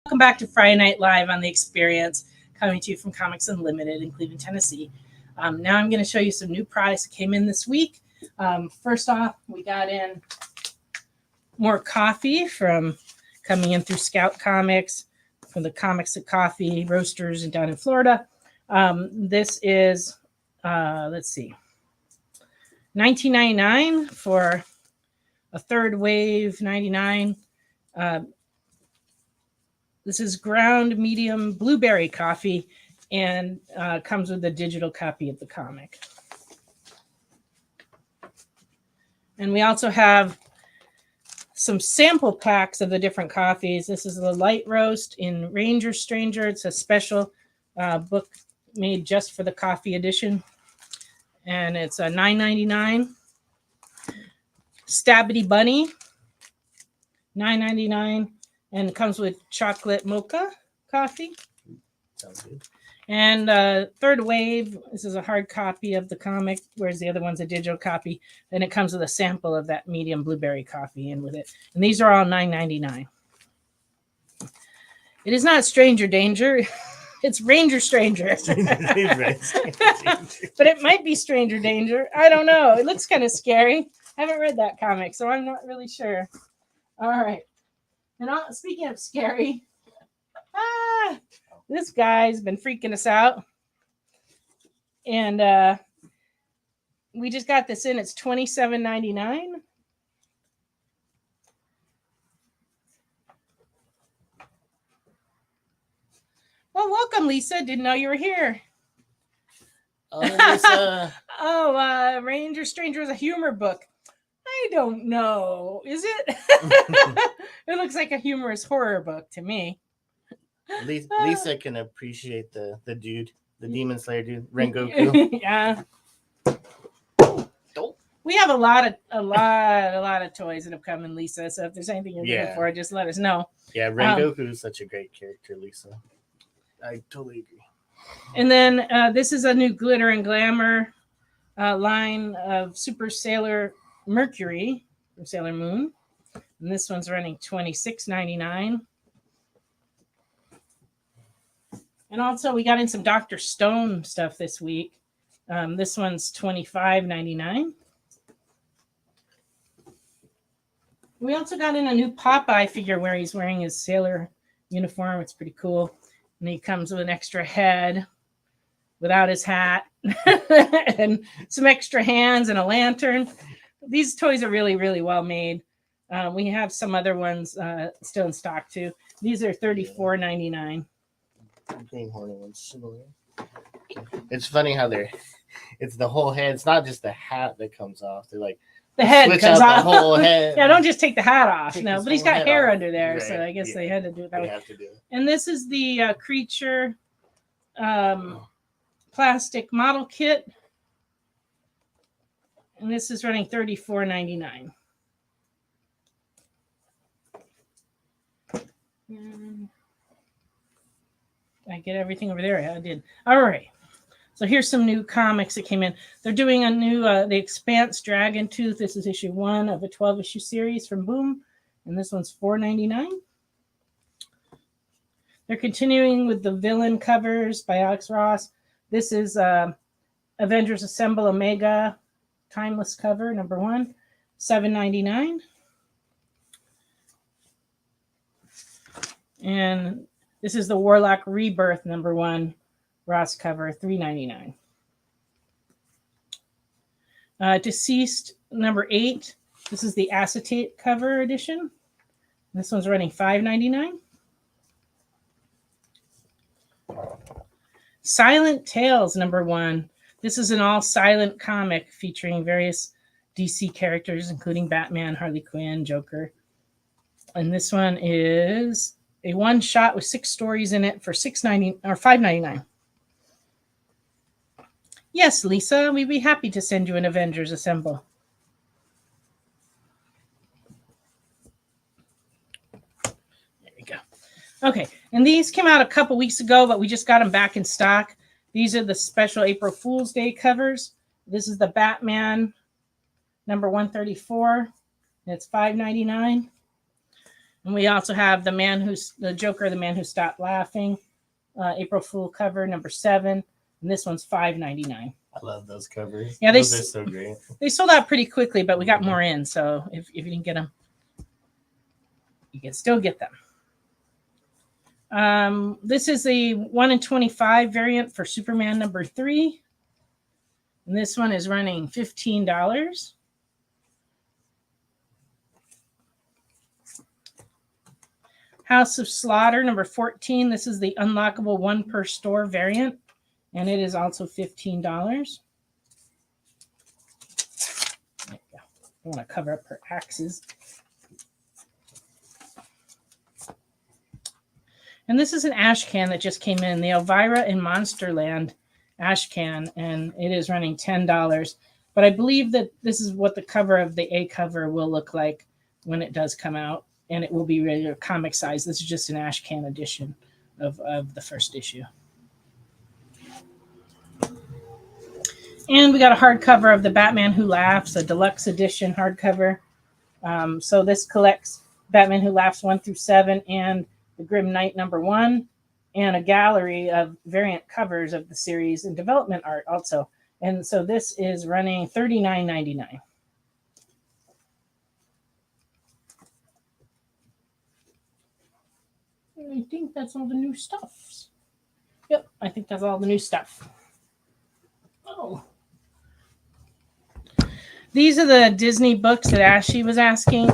Welcome back to Friday Night Live on the Experience, coming to you from Comics Unlimited in Cleveland, Tennessee. Now I'm going to show you some new products that came in this week. First off, we got in more coffee from coming in through Scout Comics, from the Comics at Coffee Roasters and down in Florida. This is, let's see, $19.99 for a third wave, 99. This is ground medium blueberry coffee and comes with a digital copy of the comic. And we also have some sample packs of the different coffees. This is the light roast in Ranger Stranger. It's a special book made just for the coffee edition. And it's a $9.99. Stabbity Bunny, $9.99. And it comes with chocolate mocha coffee. Sounds good. And third wave, this is a hard copy of the comic, whereas the other one's a digital copy. And it comes with a sample of that medium blueberry coffee in with it. And these are all $9.99. It is not Stranger Danger. It's Ranger Stranger. But it might be Stranger Danger. I don't know. It looks kind of scary. I haven't read that comic, so I'm not really sure. All right. And speaking of scary, this guy's been freaking us out. And we just got this in. It's $27.99. Well, welcome, Lisa. Didn't know you were here. Oh, Lisa. Ranger Stranger is a humor book. I don't know. Is it? It looks like a humorous horror book to me. Lisa can appreciate the dude, the Demon Slayer dude, Rengoku. Yeah. We have a lot of toys that have come in, Lisa. So if there's anything you're looking for, just let us know. Yeah, Rengoku is such a great character, Lisa. I totally agree. And then this is a new Glitter and Glamour line of Super Sailor Mercury from Sailor Moon. And this one's running $26.99. And also we got in some Dr. Stone stuff this week. This one's $25.99. We also got in a new Popeye figure where he's wearing his sailor uniform. It's pretty cool. And he comes with an extra head without his hat and some extra hands and a lantern. These toys are really, really well made. We have some other ones still in stock too. These are $34.99. Green Hornet one's similar. It's funny how it's the whole head. It's not just the hat that comes off. They're like, the head comes off. The whole head. Yeah, don't just take the hat off. No, but he's got hair under there, right. So I guess they had to do it that way. Have to do it. And this is the creature plastic model kit. And this is running $34.99. Did I get everything over there? I did. All right. So here's some new comics that came in. They're doing a new The Expanse Dragon Tooth. This is issue 1 of a 12-issue series from Boom. And this one's $4.99. They're continuing with the villain covers by Alex Ross. This is Avengers Assemble Omega Timeless cover, number 1, $7.99. And this is the Warlock Rebirth, number 1, Ross cover, $3.99. Deceased, number 8. This is the acetate cover edition. This one's running $5.99. Silent Tales, number 1. This is an all-silent comic featuring various DC characters, including Batman, Harley Quinn, Joker. And this one is a one-shot with 6 stories in it for $5.99. Yes, Lisa, we'd be happy to send you an Avengers Assemble. There you go. Okay, and these came out a couple weeks ago, but we just got them back in stock. These are the special April Fool's Day covers. This is the Batman number 134. And it's $5.99. And we also have the Joker, the Man Who Stopped Laughing, April Fool cover number 7. And this one's $5.99. I love those covers. Yeah, those are so great. They sold out pretty quickly, but we got more in. So if you didn't get them, you can still get them. This is the 1 in 25 variant for Superman number 3. And this one is running $15. House of Slaughter number 14. This is the unlockable 1 per store variant. And it is also $15. There you go. I want to cover up her axes. And this is an ash can that just came in, the Elvira in Monsterland ash can, and it is running $10. But I believe that this is what the cover of the A cover will look like when it does come out, and it will be regular comic size. This is just an ash can edition of the first issue. And we got a hardcover of the Batman Who Laughs, a deluxe edition hardcover. So this collects Batman Who Laughs 1 through 7 and the Grim Knight number 1, and a gallery of variant covers of the series and development art also. And so this is running $39.99. I think that's all the new stuff. Yep, I think that's all the new stuff. Oh. These are the Disney books that Ashley was asking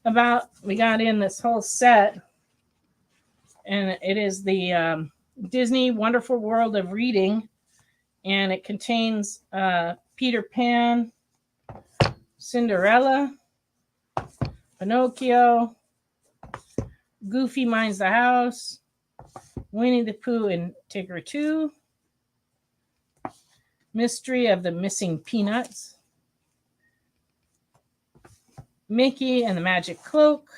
about. We got in this whole set. And it is the Disney Wonderful World of Reading. And it contains Peter Pan, Cinderella, Pinocchio, Goofy Minds the House, Winnie the Pooh and Tigger 2, Mystery of the Missing Peanuts, Mickey and the Magic Cloak,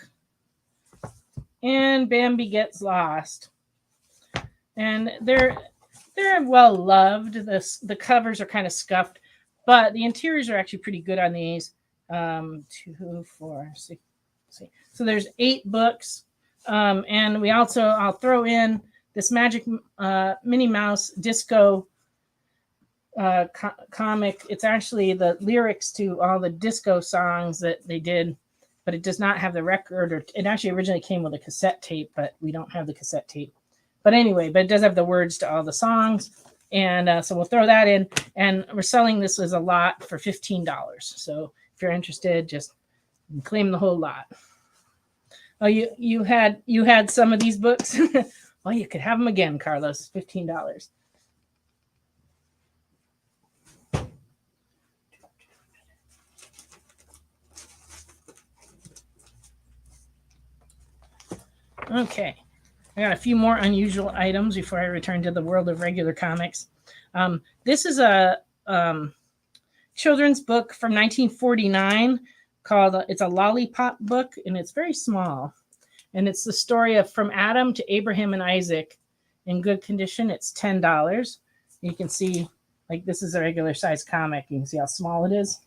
and Bambi Gets Lost. And they're well loved. The covers are kind of scuffed, but the interiors are actually pretty good on these. 2, 4, 6. So there's 8 books, and I'll throw in this Magic Minnie Mouse disco comic. It's actually the lyrics to all the disco songs that they did, but it does not have the record. Or it actually originally came with a cassette tape, but we don't have the cassette tape. But anyway, but it does have the words to all the songs, and so we'll throw that in. And we're selling this as a lot for $15. So if you're interested, just claim the whole lot. Oh, you had some of these books. Well, you could have them again, Carlos. $15. Okay, I got a few more unusual items before I return to the world of regular comics. This is a children's book from 1949 called, it's a lollipop book, and it's very small. And it's the story of From Adam to Abraham and Isaac. In good condition, it's $10. You can see, like, this is a regular size comic. You can see how small it is.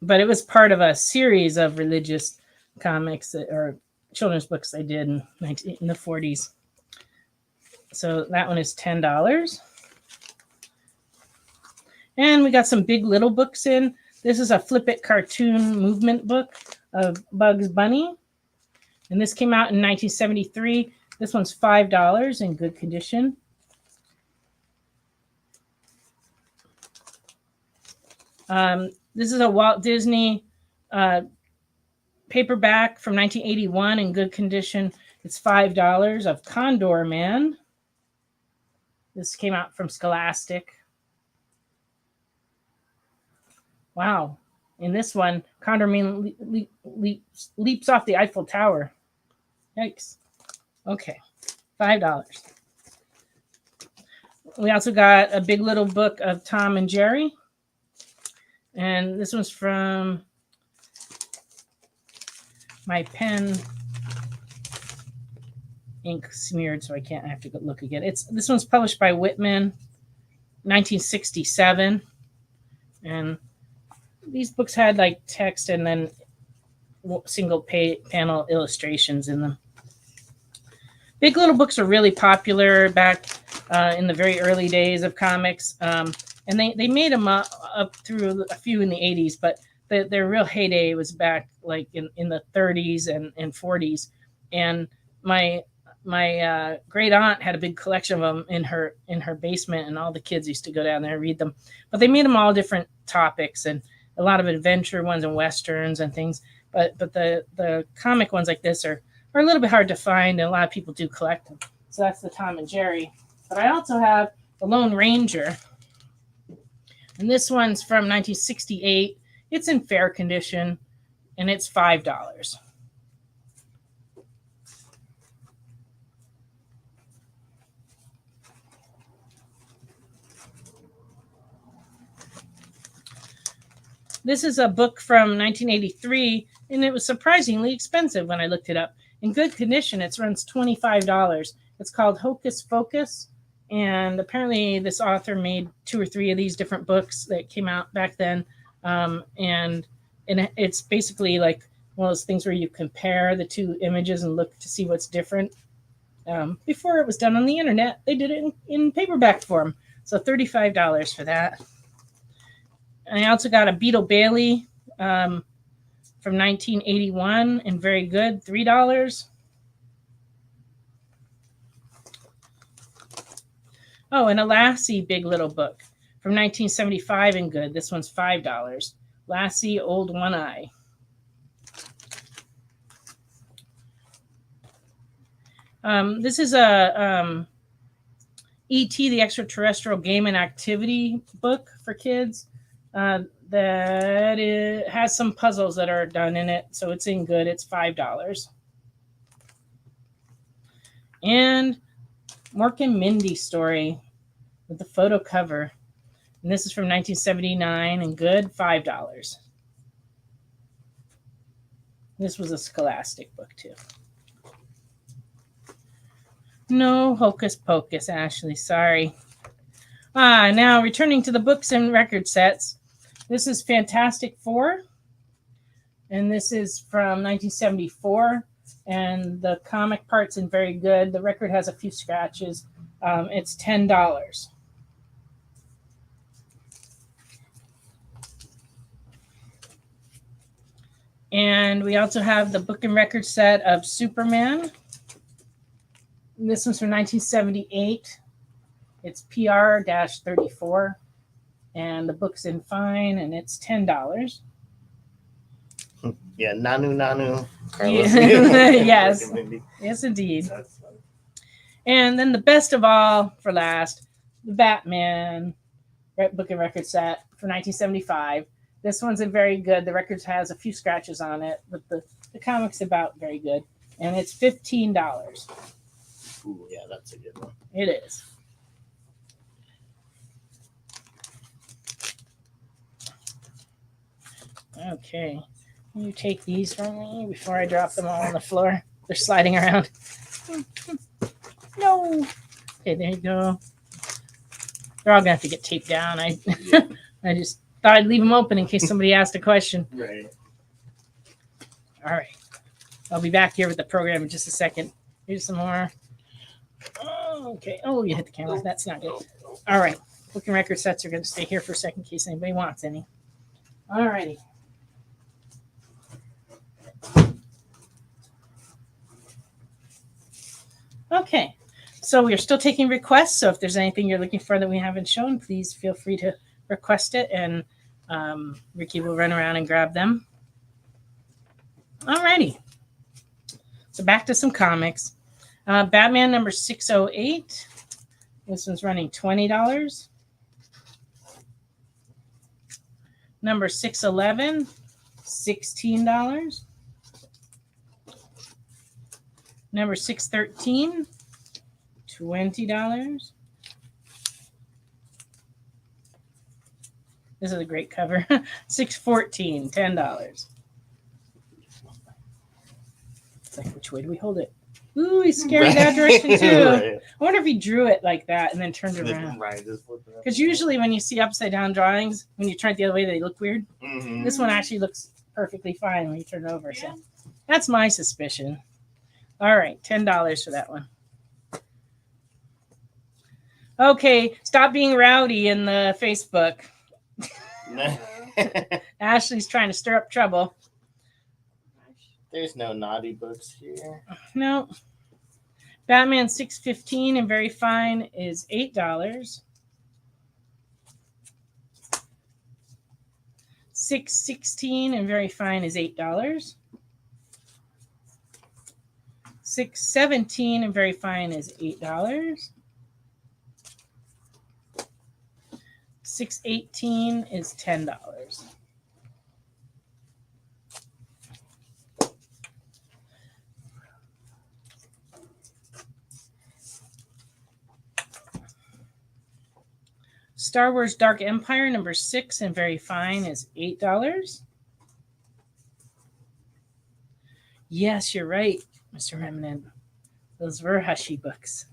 But it was part of a series of religious comics or children's books I did in the 40s. So that one is $10. And we got some Big Little books in. This is a Flip It cartoon movement book of Bugs Bunny. And this came out in 1973. This one's $5 in good condition. This is a Walt Disney paperback from 1981 in good condition. It's $5 of Condor Man. This came out from Scholastic. Wow. In this one, Condor Man leaps off the Eiffel Tower. Yikes. Okay. $5. We also got a Big Little book of Tom and Jerry. And this one's from my pen ink smeared, so I have to go look again. This one's published by Whitman, 1967. And these books had like text and then single panel illustrations in them. Big Little books are really popular back in the very early days of comics. And they made them up through a few in the 80s, but their real heyday was back like in the 30s and 40s. And my great aunt had a big collection of them in her basement, and all the kids used to go down there and read them. But they made them all different topics, and a lot of adventure ones and westerns and things. But the comic ones like this are a little bit hard to find, and a lot of people do collect them. So that's the Tom and Jerry. But I also have the Lone Ranger. And this one's from 1968. It's in fair condition, and it's $5. This is a book from 1983, and it was surprisingly expensive when I looked it up. In good condition, it runs $25. It's called Hocus Pocus. And apparently this author made 2 or 3 of these different books that came out back then. And it's basically like one of those things where you compare the 2 images and look to see what's different. Before it was done on the internet, they did it in paperback form. So $35 for that. And I also got a Beetle Bailey from 1981 and very good, $3. Oh, and a Lassie Big Little book from 1975 and good. This one's $5. Lassie Old One Eye. This is a E.T. the Extraterrestrial Game and Activity book for kids that has some puzzles that are done in it. So it's in good. It's $5. And Mork and Mindy story with the photo cover. And this is from 1979 and good, $5. This was a Scholastic book too. No Hocus Pocus, Ashley. Sorry. Now returning to the books and record sets. This is Fantastic Four. And this is from 1974. And the comic part's in very good. The record has a few scratches. It's $10. And we also have the book and record set of Superman. This one's from 1978. It's PR-34. And the book's in fine, and it's $10. Yeah, Nanu. Yeah. Yes. Yes, indeed. That's funny. And then the best of all for last, the Batman book and record set from 1975. This one's in very good. The record has a few scratches on it, but the comic's about very good. And it's $15. Ooh, yeah, that's a good one. It is. Okay. You take these from me before I drop them all on the floor. They're sliding around. No. Okay, there you go. They're all going to have to get taped down. I just thought I'd leave them open in case somebody asked a question. Right. All right. I'll be back here with the program in just a second. Here's some more. Oh, okay. Oh, you hit the camera. That's not good. All right. Book and record sets are going to stay here for a second in case anybody wants any. All righty. Okay. So we are still taking requests. So if there's anything you're looking for that we haven't shown, please feel free to request it, and Ricky will run around and grab them. All righty. So back to some comics. Batman number 608. This one's running $20. Number 611, $16. Number 613, $20. This is a great cover. 614, $10. It's like, which way do we hold it? Ooh, he's scared that direction too. Right. I wonder if he drew it like that and then turned it around. Right, just flip it up. Because usually when you see upside down drawings, when you turn it the other way, they look weird. Mhm. This one actually looks perfectly fine when you turn it over. So that's my suspicion. All right, $10 for that one. Okay, stop being rowdy in the Facebook. Ashley's trying to stir up trouble. There's no naughty books here. No. Batman 615 and very fine is $8. 616 and very fine is $8. 617 and very fine is $8. 618 is $10. Star Wars Dark Empire number 6 and very fine is $8. Yes, you're right, Mr. Remnant. Those were Hushy books.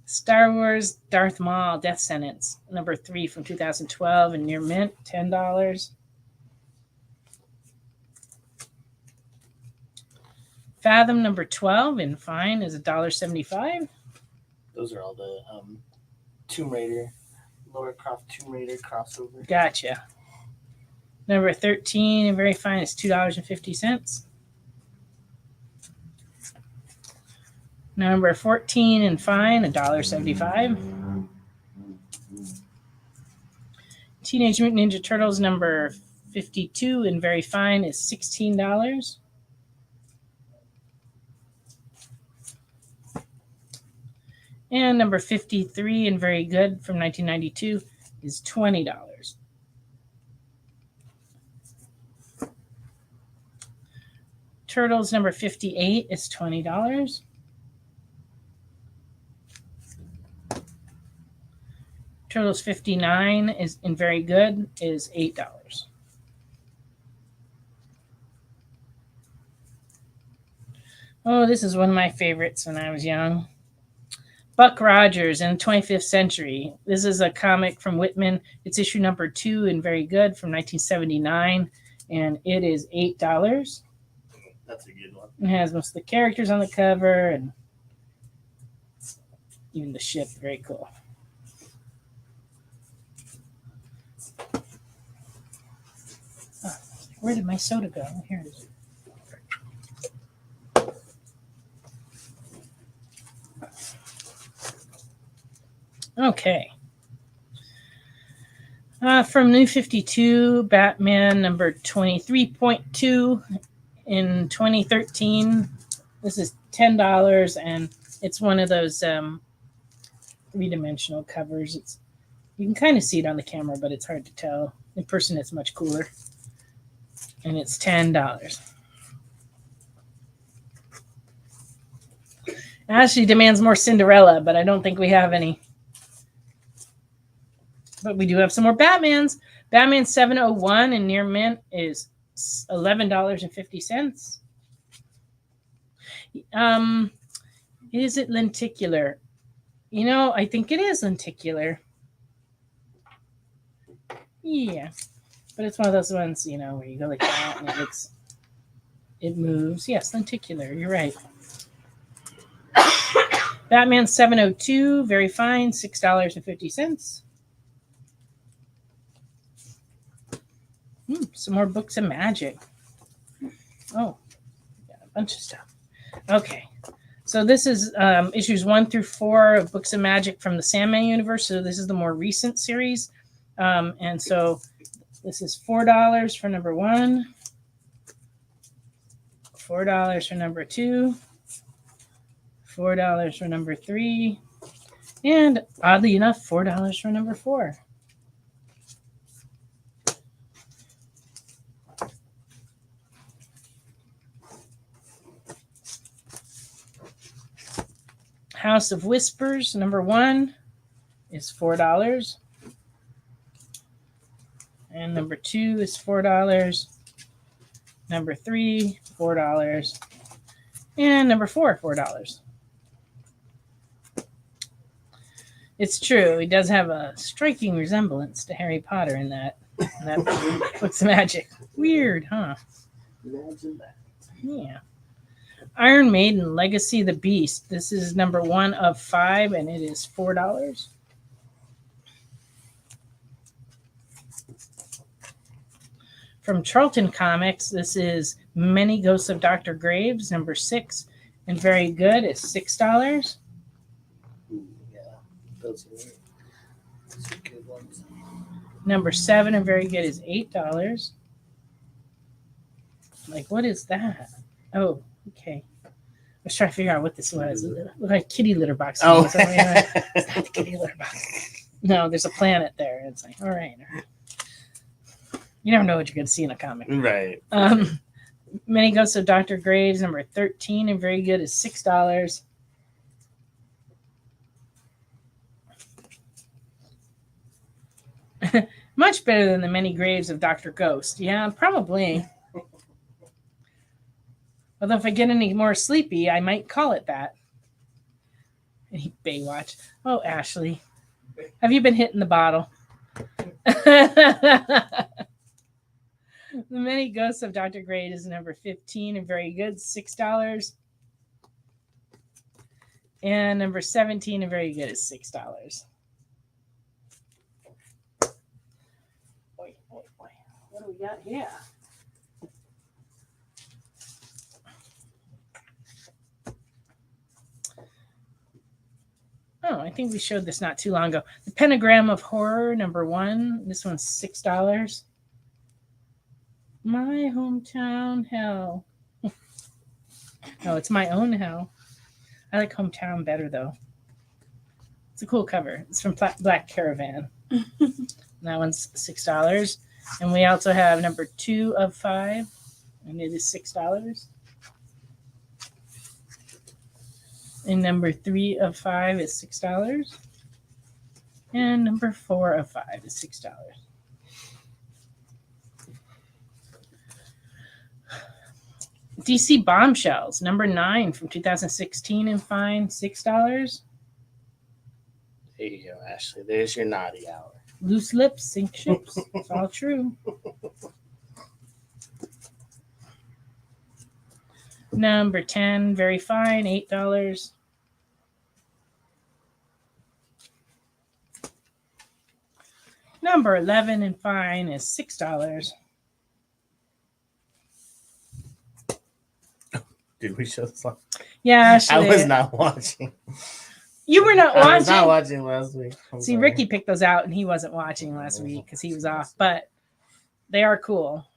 Star Wars Darth Maul Death Sentence number 3 from 2012 and near mint, $10. Fathom number 12 in fine is $1.75. Those are all the Tomb Raider, Lara Croft Tomb Raider crossover. Gotcha. Number 13 and very fine is $2.50. Number 14 and fine, $1.75. Teenage Mutant Ninja Turtles number 52 and very fine is $16. And number 53 and very good from 1992 is $20. Turtles number 58 is $20. Turtles 59 is in very good is $8. Oh, this is one of my favorites when I was young. Buck Rogers in the 25th Century. This is a comic from Whitman. It's issue number 2 and very good from 1979, and it is $8. That's a good one. It has most of the characters on the cover and even the ship. Very cool. Oh, where did my soda go? Here it is. Okay. From New 52, Batman number 23.2 in 2013. This is $10, and it's one of those three-dimensional covers. You can kind of see it on the camera, but it's hard to tell. In person, it's much cooler. And it's $10. Ashley demands more Cinderella, but I don't think we have any. But we do have some more Batmans. Batman 701 in near mint is $11.50. Is it lenticular? You know, I think it is lenticular. Yeah. But it's one of those ones, you know, where you go like that and it moves. Yes, lenticular. You're right. Batman 702, very fine, $6.50. Some more books of magic. Oh, got a bunch of stuff. Okay. So this is issues 1 through 4 of Books of Magic from the Sandman universe. So this is the more recent series. And so this is $4 for number 1, $4 for number 2, $4 for number 3, and oddly enough, $4 for number 4. House of Whispers, number 1, is $4. And number 2 is $4. Number 3, $4. And number 4, $4. It's true. He does have a striking resemblance to Harry Potter in that Books of Magic. Weird, huh? Imagine that. Yeah. Iron Maiden Legacy of the Beast. This is number 1 of 5, and it is $4. From Charlton Comics, this is Many Ghosts of Dr. Graves, number 6, and very good is $6. Yeah, those are good ones. Number 7 and very good is $8. Like, what is that? Oh, okay. I was trying to figure out what this was. It looked like kitty litter box. Oh. It's not the kitty litter box. No, there's a planet there. It's like, all right. You never know what you're going to see in a comic. Right. Many Ghosts of Dr. Graves, number 13, and very good is $6. Much better than the Many Graves of Dr. Ghost. Yeah, probably. Although if I get any more sleepy, I might call it that. Baywatch. Oh, Ashley. Have you been hitting the bottle? The Many Ghosts of Dr. Graves is number 15 and very good, $6. And number 17 and very good is $6. What do we got here? Oh, I think we showed this not too long ago. The Pentagram of Horror, number 1. This one's $6. My hometown hell. Oh, it's my own hell. I like hometown better, though. It's a cool cover. It's from Black Caravan. That one's $6. And we also have number 2 of 5, and it is $6. And number 3 of 5 is $6. And number 4 of 5 is $6. DC Bombshells, number 9 from 2016 and fine, $6. There you go, Ashley. There's your naughty hour. Loose lips sink ships. It's all true. Number 10, very fine, $8. Number 11 and fine is $6. Did we show this one? Yeah, I was not watching. You were not watching? I was not watching last week. See, Ricky picked those out, and he wasn't watching last week because he was off. But they are cool.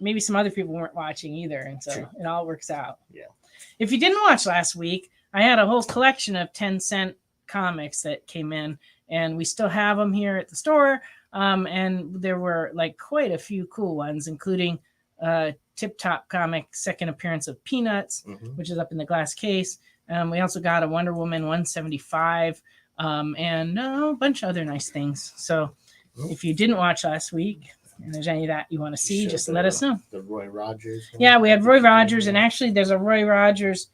Maybe some other people weren't watching either, and so True. it all works out. Yeah. If you didn't watch last week, I had a whole collection of 10-cent comics that came in, and we still have them here at the store. And there were like quite a few cool ones, including Tip Top comic second appearance of Peanuts, which is up in the glass case. We also got a Wonder Woman 175 and a bunch of other nice things. So if you didn't watch last week and there's any of that you want to see, just let us know. The Roy Rogers. Yeah, we had Roy Rogers, and actually there's a Roy Rogers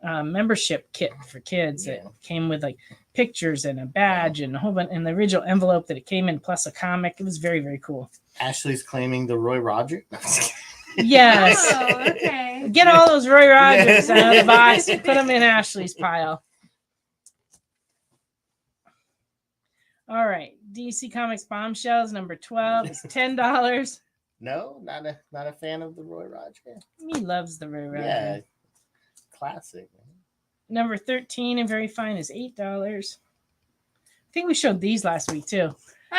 membership kit for kids that came with like pictures and a badge and a whole bunch in the original envelope that it came in, plus a comic. It was very, very cool. Ashley's claiming the Roy Rogers. Yes. Oh, okay. Get all those Roy Rogers out of the box and put them in Ashley's pile. All right. DC Comics Bombshells, number 12 is $10. No, not a fan of the Roy Rogers. He loves the Roy Rogers. Yeah, classic. Number 13 and very fine is $8. I think we showed these last week too.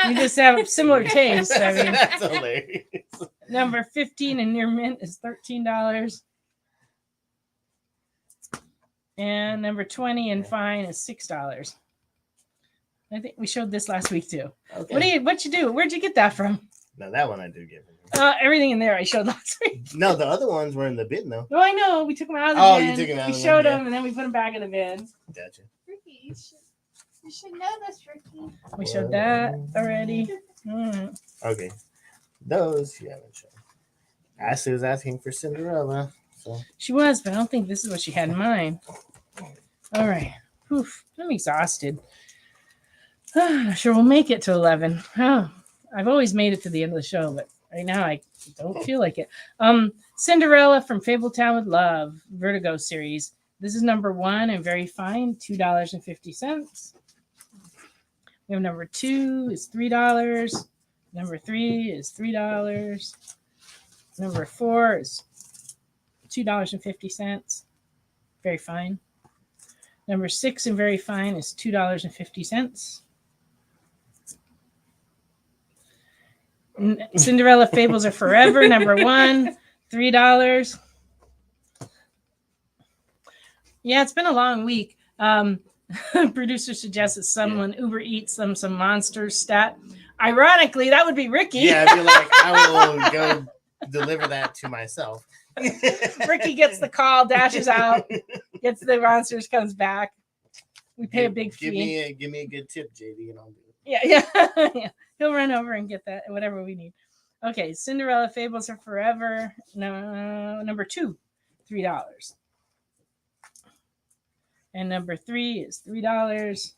We just have similar tastes. I mean, That's hilarious. number 15 and near mint is $13. And number 20 and fine is $6. I think we showed this last week too. Okay. What'd you do? Where'd you get that from? No, that one I do get. Everything in there I showed last week. No, the other ones were in the bin though. Oh, I know. We took them out of the bin. You took them out. We of the showed bin, them and then we put them back in the bin. Gotcha. Ricky, you should know this, Ricky. We showed that already. Mm. Okay, those you haven't shown. Ashley was asking for Cinderella. So. She was, but I don't think this is what she had in mind. All right. Oof, I'm exhausted. Not sure we'll make it to 11. Oh, I've always made it to the end of the show, but right now I don't feel like it. Cinderella from Fabletown with Love, Vertigo series. This is number 1 and very fine, $2.50. We have number 2 is $3. Number 3 is $3. Number 4 is $2.50. Very fine. Number 6 and very fine is $2.50. Cinderella Fables Are Forever, number 1, $3. Yeah, it's been a long week. Producer suggests that someone Uber Eats them some Monsters stat. Ironically, that would be Ricky. Yeah, I feel like I will go deliver that to myself. Ricky gets the call, dashes out, gets the Monsters, comes back. We pay a big fee. Give me a good tip, JD, and I'll do it. Yeah. Yeah. He'll run over and get that, whatever we need. Okay, Cinderella Fables Are Forever. No, number 2, $3. And number 3 is $3.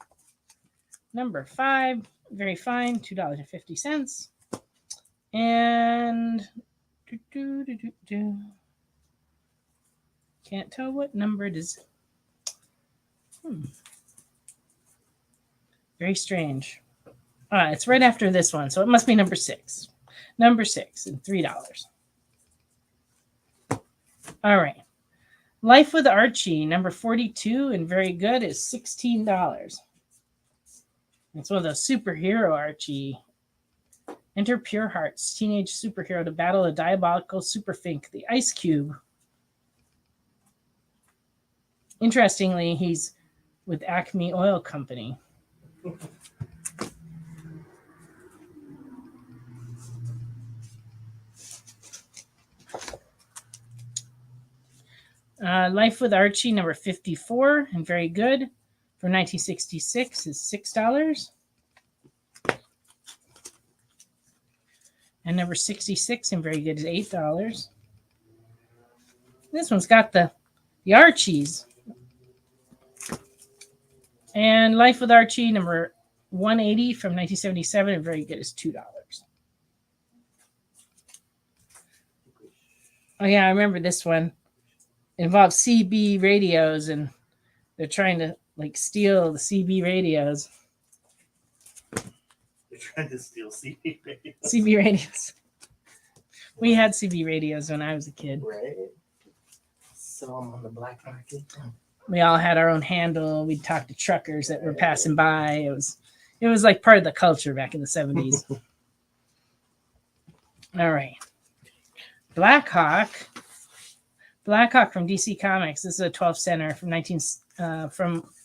Number 5, very fine, $2.50. And can't tell what number it is. Very strange. It's right after this one, so it must be number 6. Number 6 and $3. All right. Life with Archie, number 42 and very good, is $16. It's one of those superhero Archie. Enter Pure Hearts, teenage superhero to battle a diabolical superfink, the Ice Cube. Interestingly, he's with Acme Oil Company. Life with Archie, number 54, and very good, from 1966 is $6. And number 66 and very good is $8. This one's got the Archies. And Life with Archie, number 180 from 1977 and very good is $2. Oh yeah, I remember this one. It involves CB radios, and they're trying to like steal the CB radios. They're trying to steal CB radios. CB radios. We had CB radios when I was a kid. Right. So I'm on the black market. We all had our own handle. We'd talk to truckers that were passing by. It was like part of the culture back in the 70s. All right. Blackhawk from DC Comics. This is a 12 center from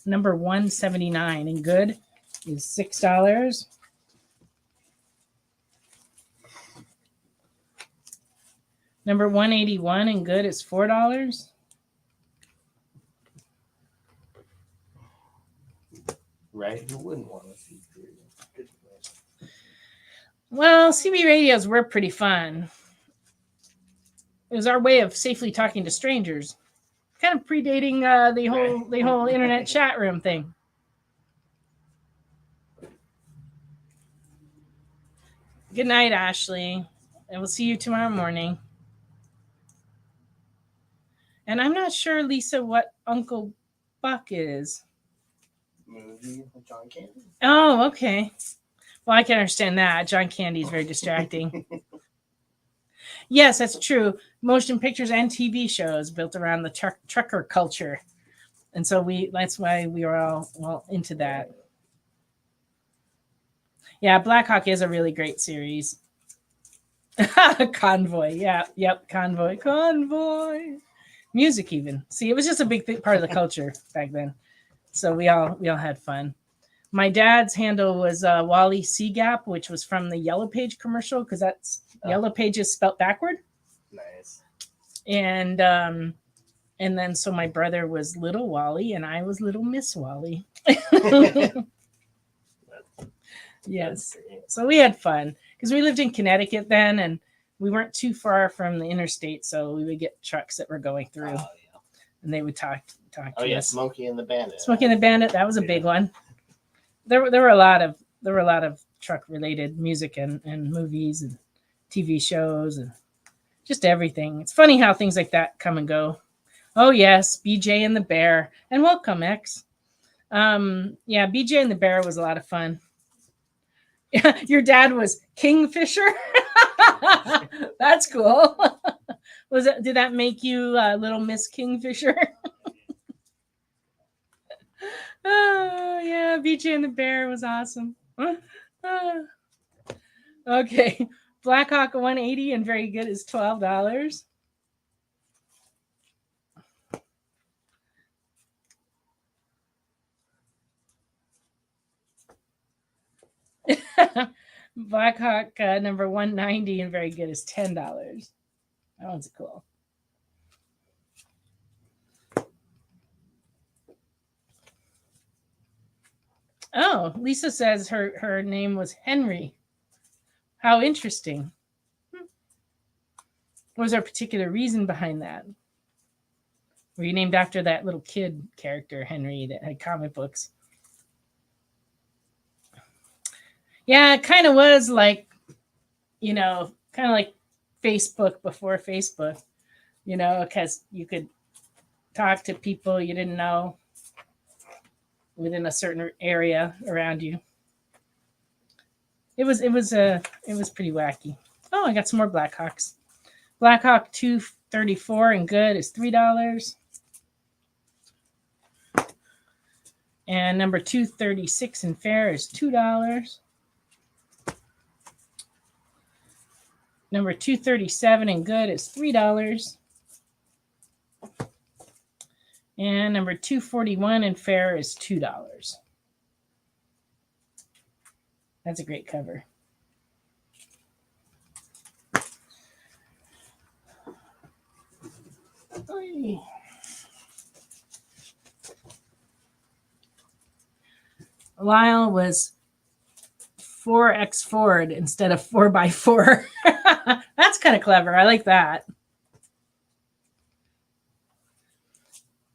number 179, and good is $6. Number 181 and good is $4. Right? Who wouldn't want to see good? Well, CB radios were pretty fun. It was our way of safely talking to strangers, kind of predating the whole internet chat room thing. Good night, Ashley, and we'll see you tomorrow morning. And I'm not sure, Lisa, what Uncle Buck is. Movie with John Candy. Oh, okay. Well, I can understand that. John Candy is very distracting. Yes, that's true. Motion pictures and TV shows built around the trucker culture. And so that's why we were all into that. Yeah, Blackhawk is a really great series. Convoy. Yeah, yep, Convoy. Music even. See, it was just a big part of the culture back then. So we all had fun. My dad's handle was Wally Seagap, which was from the Yellow Page commercial, because that's Yellow Pages spelt backward. Nice. And then so my brother was Little Wally, and I was Little Miss Wally. Yes. So we had fun because we lived in Connecticut then, and we weren't too far from the interstate, so we would get trucks that were going through, and they would talk to us. Smokey and the Bandit. Smokey and the Bandit, that was a big one. There were a lot of truck related music and movies and TV shows and just everything. It's funny how things like that come and go. Oh yes, BJ and the Bear, and welcome X. Yeah, BJ and the Bear was a lot of fun. Your dad was Kingfisher. That's cool. Did that make you Little Miss Kingfisher? Oh yeah, BJ and the Bear was awesome. Okay, Blackhawk 180 and very good is $12. Blackhawk number 190 and very good is $10. That one's cool. Oh, Lisa says her name was Henry. How interesting. Was there a particular reason behind that? Were you named after that little kid character, Henry, that had comic books? Yeah, it kind of was like, kind of like Facebook before Facebook, because you could talk to people you didn't know within a certain area around you. It was pretty wacky. Oh, I got some more Blackhawks. Blackhawk 234 and good is $3. And number 236 and fair is $2. Number 237 and good is $3. And number 241 and fair is $2. That's a great cover. Lyle was 4x Ford instead of 4x4. That's kind of clever. I like that.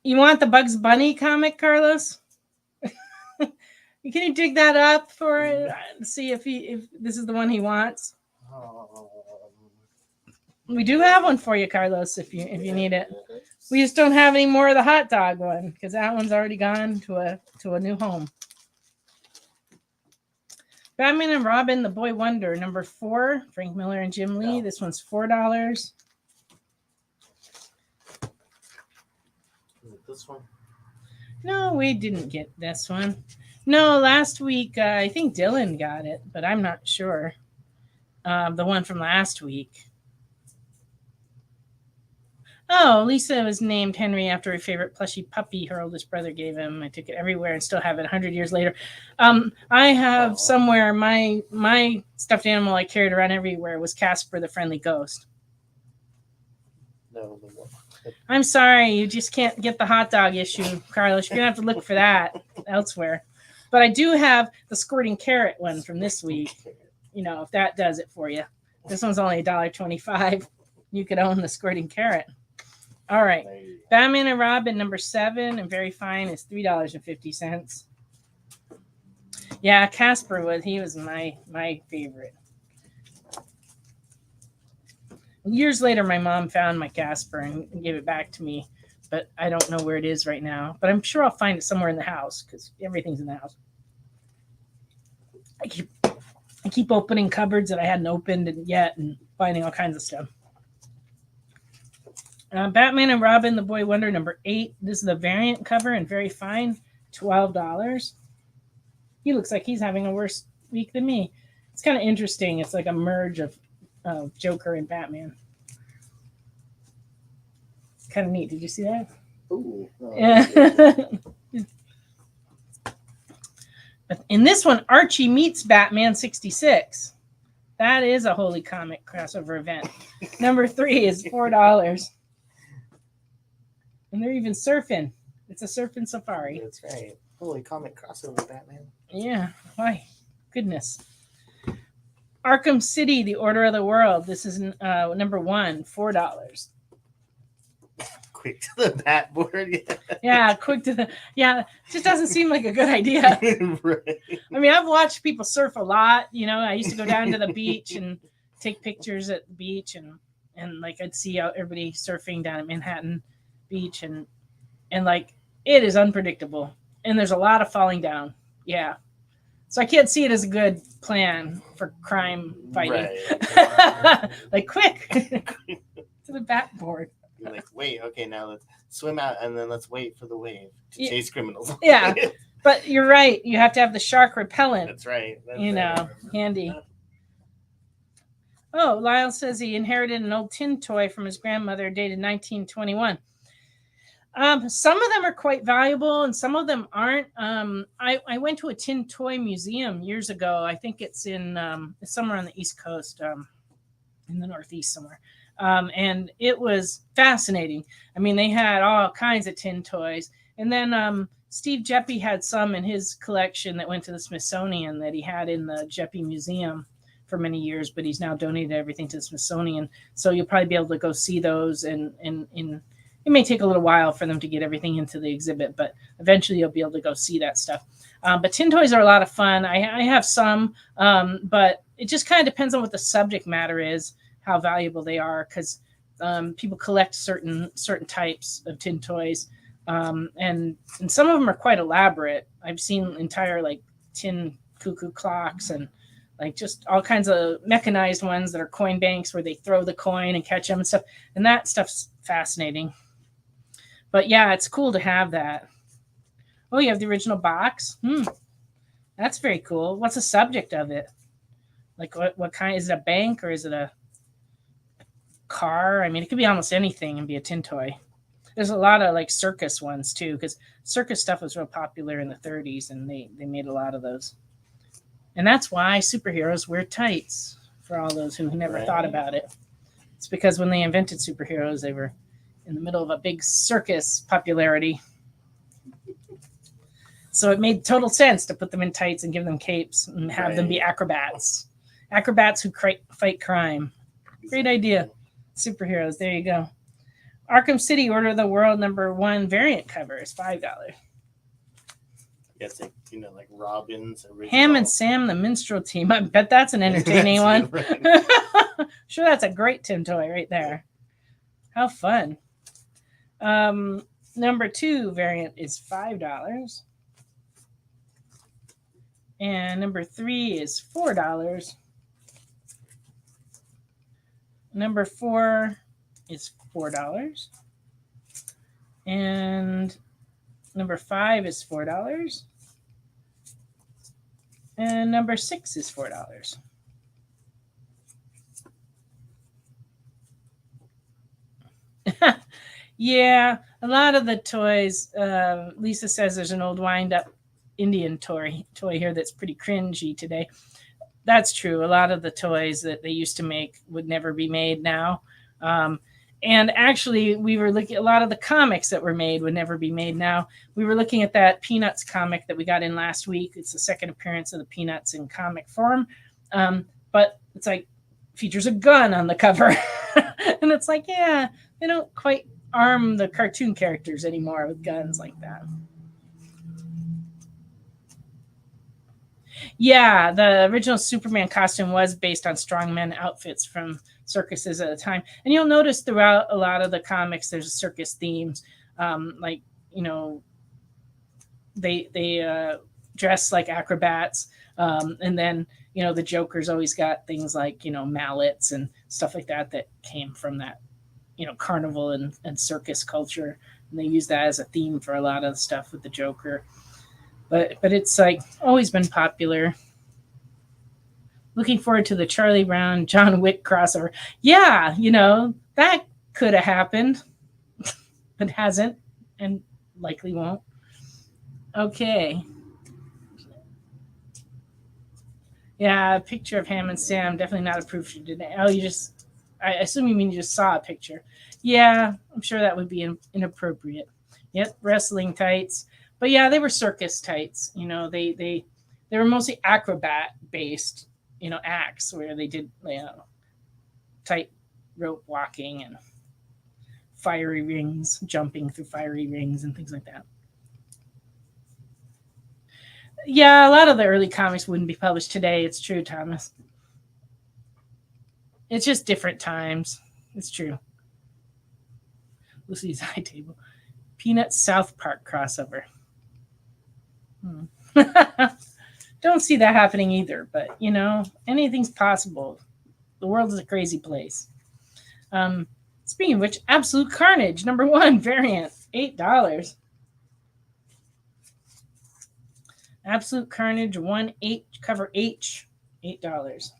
You want the Bugs Bunny comic, Carlos? Can you dig that up for see if this is the one he wants? We do have one for you, Carlos, if you need it. We just don't have any more of the hot dog one because that one's already gone to a new home. Batman and Robin, The Boy Wonder, number 4, Frank Miller and Jim Lee. This one's $4. Is it this one? No, we didn't get this one. No, last week, I think Dylan got it, but I'm not sure. The one from last week. Oh, Lisa was named Henry after her favorite plushy puppy her oldest brother gave him. I took it everywhere and still have it 100 years later. I have somewhere my stuffed animal I carried around everywhere was Casper the Friendly Ghost. No. I'm sorry, you just can't get the hot dog issue, Carlos. You're going to have to look for that elsewhere. But I do have the Squirting Carrot one from this week. You know, if that does it for you. This one's only $1.25. You could own the Squirting Carrot. All right. Batman and Robin, number 7, and very fine, is $3.50. Yeah, Casper was my favorite. Years later, my mom found my Casper and gave it back to me, but I don't know where it is right now. But I'm sure I'll find it somewhere in the house because everything's in the house. I keep opening cupboards that I hadn't opened yet and finding all kinds of stuff. Batman and Robin, The Boy Wonder, number 8. This is the variant cover and very fine, $12. He looks like he's having a worse week than me. It's kind of interesting. It's like a merge of Joker and Batman. It's kind of neat. Did you see that? Ooh. Yeah. But in this one, Archie meets Batman 66. That is a Holy Comic crossover event. Number 3 is $4. And they're even surfing. It's a surfing safari. That's right. Holy Comic crossover Batman. Yeah. Why? Goodness. Arkham City, The Order of the World. This is number 1, $4. Quick to the bat board. Yeah, quick to the. Yeah, just doesn't seem like a good idea. Right. I mean, I've watched people surf a lot. You know, I used to go down to the beach and take pictures at the beach, and like I'd see everybody surfing down at Manhattan Beach, and like it is unpredictable, and there's a lot of falling down. Yeah, so I can't see it as a good plan for crime fighting. Right. Like quick to the bat board. You're like, wait, okay, now let's swim out and then let's wait for the wave to chase criminals. Yeah, but you're right. You have to have the shark repellent. That's right. Handy. Oh, Lyle says he inherited an old tin toy from his grandmother dated 1921. Some of them are quite valuable and some of them aren't. I went to a tin toy museum years ago. I think it's in somewhere on the East Coast, in the Northeast somewhere. And it was fascinating. I mean, they had all kinds of tin toys. And then Steve Jeppy had some in his collection that went to the Smithsonian that he had in the Jeppy Museum for many years, but he's now donated everything to the Smithsonian. So you'll probably be able to go see those. And it may take a little while for them to get everything into the exhibit, but eventually you'll be able to go see that stuff. But tin toys are a lot of fun. I have some, but it just kind of depends on what the subject matter is, how valuable they are, because people collect certain types of tin toys, and some of them are quite elaborate. I've seen entire like tin cuckoo clocks and like just all kinds of mechanized ones that are coin banks where they throw the coin and catch them and stuff, and that stuff's fascinating. But yeah, it's cool to have that. Oh, you have the original box. That's very cool. What's the subject of it? Like what kind? Is it a bank or is it a car? I mean, it could be almost anything and be a tin toy. There's a lot of like circus ones too, because circus stuff was real popular in the 30s, and they made a lot of those. And that's why superheroes wear tights, for all those who never thought about it. It's because when they invented superheroes, they were in the middle of a big circus popularity. So it made total sense to put them in tights and give them capes and have them be acrobats. Acrobats who fight crime. Great idea. Superheroes. There you go. Arkham City Order of the World #1 variant cover is $5. It's like, like Robin's original. Ham and Sam, the Minstrel Team. I bet that's an entertaining one. Sure, that's a great Tim toy right there. How fun. #2 variant is $5. And #3 is $4. #4 is $4. And #5 is $4. And #6 is $4. Yeah, a lot of the toys, Lisa says there's an old wind-up Indian toy here that's pretty cringy today. That's true. A lot of the toys that they used to make would never be made now. And actually, we were looking, a lot of the comics that were made would never be made now. We were looking at that Peanuts comic that we got in last week. It's the second appearance of the Peanuts in comic form. But it's like, features a gun on the cover. And it's like, yeah, they don't quite arm the cartoon characters anymore with guns like that. Yeah, the original Superman costume was based on strongman outfits from circuses at the time. And you'll notice throughout a lot of the comics, there's circus themes. Like, they dress like acrobats. And then, the Joker's always got things like, mallets and stuff like that came from that, carnival and circus culture. And they use that as a theme for a lot of the stuff with the Joker. But it's like always been popular. Looking forward to the Charlie Brown, John Wick crossover. Yeah, that could have happened, but hasn't and likely won't. Okay. Yeah, a picture of Ham and Sam. Definitely not a proof you didn't. Oh, I assume you mean you just saw a picture. Yeah, I'm sure that would be inappropriate. Yep, wrestling tights. But yeah, they were circus tights. They were mostly acrobat based, acts where they did tight rope walking and fiery rings, jumping through fiery rings and things like that. Yeah, a lot of the early comics wouldn't be published today. It's true, Thomas. It's just different times. It's true. Lucy's High Table. Peanuts South Park crossover. Don't see that happening either, but anything's possible. The world is a crazy place. Speaking of which, Absolute Carnage #1 variant, $8. Absolute Carnage 1/8 cover H, $8.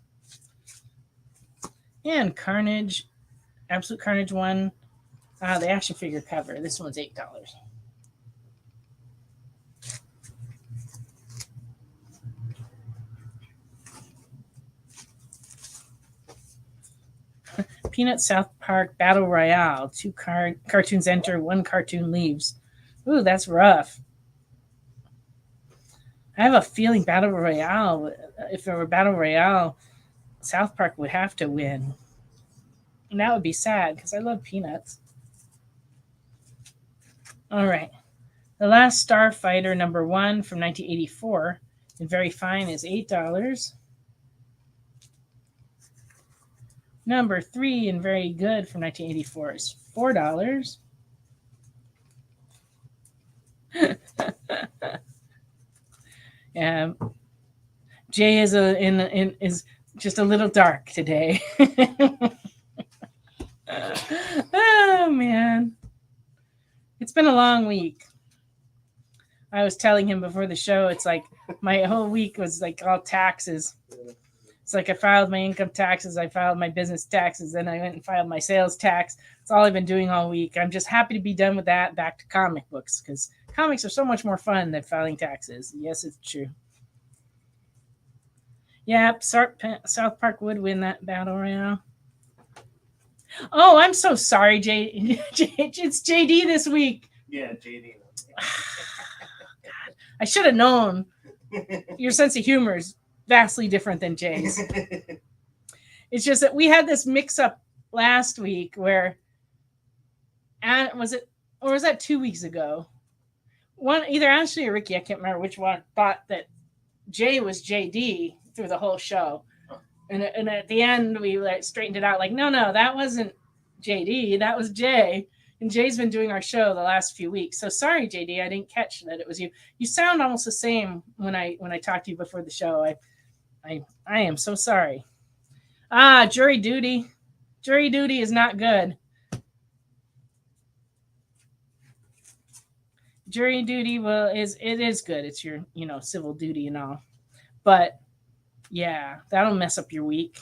And Carnage, Absolute Carnage 1, the action figure cover. This one's $8. Peanut South Park Battle Royale. 2 cartoons enter, 1 cartoon leaves. Ooh, that's rough. I have a feeling Battle Royale, if there were Battle Royale, South Park would have to win. And that would be sad because I love Peanuts. All right. The Last Starfighter #1 from 1984 and very fine is $8. #3 and very good from 1984 is $4. Jay is is just a little dark today. Oh man, it's been a long week. I was telling him before the show, it's like my whole week was like all taxes. It's like I filed my income taxes, I filed my business taxes, then I went and filed my sales tax. That's all I've been doing all week. I'm just happy to be done with that, back to comic books, because comics are so much more fun than filing taxes. Yes, it's true. Yep, South Park would win that battle royale. Oh, I'm so sorry, It's JD this week. Yeah, JD. God, I should have known. Your sense of humor is vastly different than Jay's. It's just that we had this mix-up last week where, was that 2 weeks ago? Either Ashley or Ricky, I can't remember which one, thought that Jay was JD through the whole show. And at the end, we straightened it out. Like, no, that wasn't JD. That was Jay. And Jay's been doing our show the last few weeks. So sorry, JD, I didn't catch that it was you. You sound almost the same when I talked to you before the show. I am so sorry. Jury duty. Jury duty is not good. Jury duty, well, it is good. It's your, civil duty and all. But yeah, that'll mess up your week.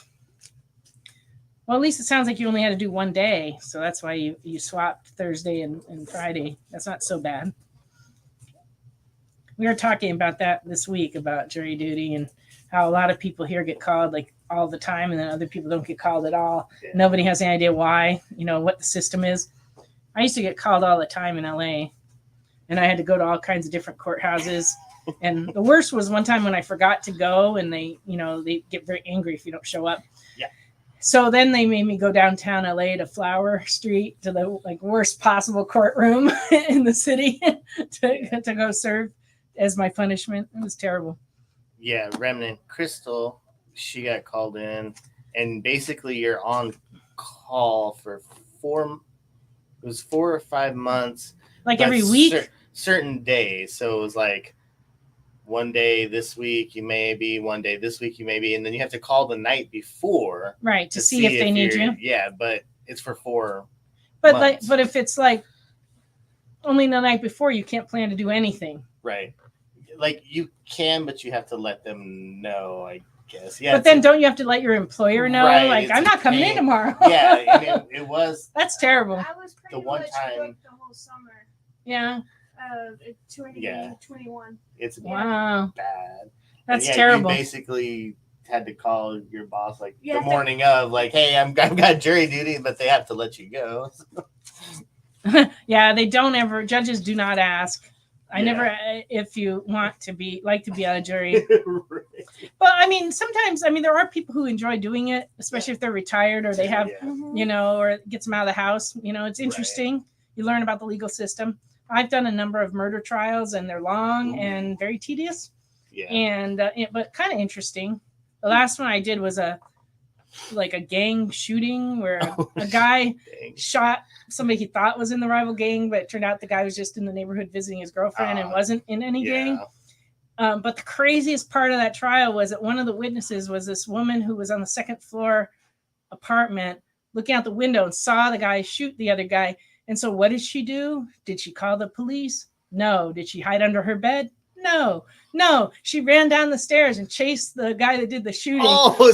Well, at least it sounds like you only had to do one day. So that's why you swapped Thursday and Friday. That's not so bad. We were talking about that this week, about jury duty and how a lot of people here get called like all the time, and then other people don't get called at all. Yeah. Nobody has any idea why, what the system is. I used to get called all the time in LA, and I had to go to all kinds of different courthouses. And the worst was one time when I forgot to go, and they get very angry if you don't show up. Yeah. So then they made me go downtown LA to Flower Street to the worst possible courtroom in the city to go serve as my punishment. It was terrible. Yeah, Remnant Crystal, she got called in, and basically you're on call for 4 or 5 months. Like every week? Certain days. So it was like one day this week you may be, one day this week you may be, and then you have to call the night before. Right, to see if they need you. Yeah, but it's for 4 But months. But if it's like only the night before, you can't plan to do anything. Right. Like you can, but you have to let them know, I guess. Yeah. But then don't you have to let your employer know? Right, like, I'm not coming in tomorrow. Yeah, it was. That's terrible. I was pretty The one much time- booked the whole summer. Yeah. 2021. It's Wow. bad. That's Yeah, terrible. You basically had to call your boss the Yeah, morning of, like, hey, I've got jury duty, but they have to let you go. Yeah, they don't ever. Judges do not ask. I never, if you want to like to be on a jury. Right. But I mean, sometimes, there are people who enjoy doing it, especially if they're retired or they have, or it gets them out of the house. It's interesting. Right. You learn about the legal system. I've done a number of murder trials, and they're long and very tedious. Yeah. And but kind of interesting. The last one I did was a gang shooting where a guy shot somebody he thought was in the rival gang, but it turned out the guy was just in the neighborhood visiting his girlfriend and wasn't in any gang. But the craziest part of that trial was that one of the witnesses was this woman who was on the second floor apartment looking out the window and saw the guy shoot the other guy. And so what did she do? Did she call the police? No. Did she hide under her bed? No. She ran down the stairs and chased the guy that did the shooting. Oh,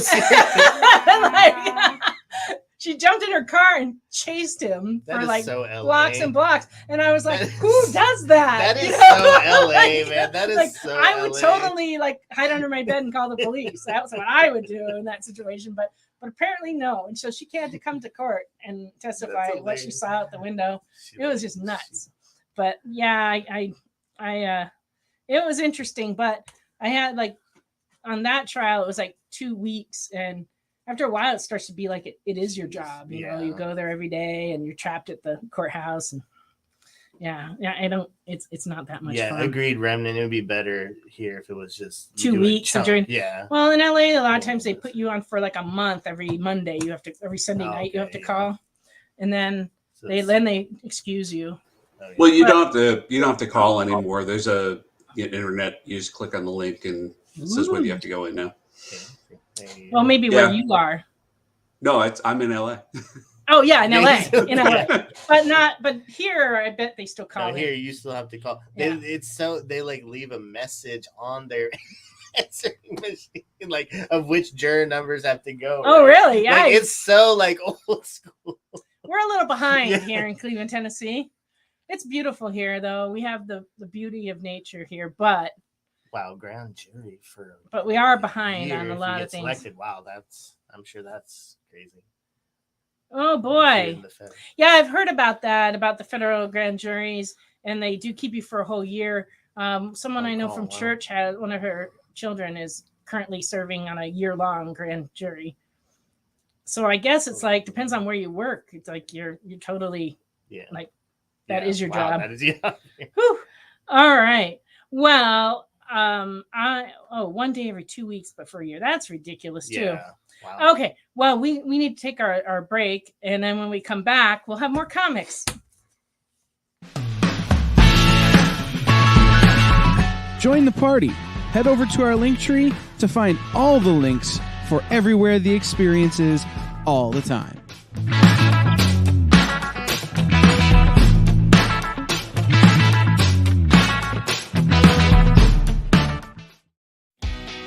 she jumped in her car and chased him for blocks and blocks. And I was like, who does that? That is so LA, man. That is so I would LA. totally hide under my bed and call the police. That was what I would do in that situation. But apparently no. And so she had to come to court and testify what she saw out the window. It was just nuts. But yeah, I it was interesting. But I had on that trial, it was 2 weeks, and after a while, it starts to be like it is your job. You know, you go there every day, and you're trapped at the courthouse, and it's not that much fun. Agreed, Remnant. It would be better here if it was just 2 weeks. Well, in LA, a lot of times they put you on for a month. Every Monday, every Sunday night, you have to call, and then they excuse you. Well, you don't have to call anymore. There's a internet. You just click on the link, and it says whether you have to go in now. Well, maybe where you are. No, I'm in LA. Oh yeah, in LA, but here I bet they still call. Here you still have to call. Yeah. They leave a message on their answering machine, of which juror numbers have to go. Oh really? Yeah, it's so old school. We're a little behind here in Cleveland, Tennessee. It's beautiful here, though. We have the beauty of nature here, but. Wow, grand jury but we are behind on a lot of things. Selected. Wow, I'm sure that's crazy. Oh boy. Yeah, I've heard about that, about the federal grand juries, and they do keep you for a whole year. Someone I know from church has one of her children is currently serving on a year-long grand jury. So I guess it's like depends on where you work. It's like you're totally like that is your job. That is Whew. All right. Well, one day every 2 weeks, but for a year. That's ridiculous too. Yeah. Wow. Okay. Well, we need to take our break, and then when we come back, we'll have more comics. Join the party. Head over to our link tree to find all the links for everywhere the experience is all the time.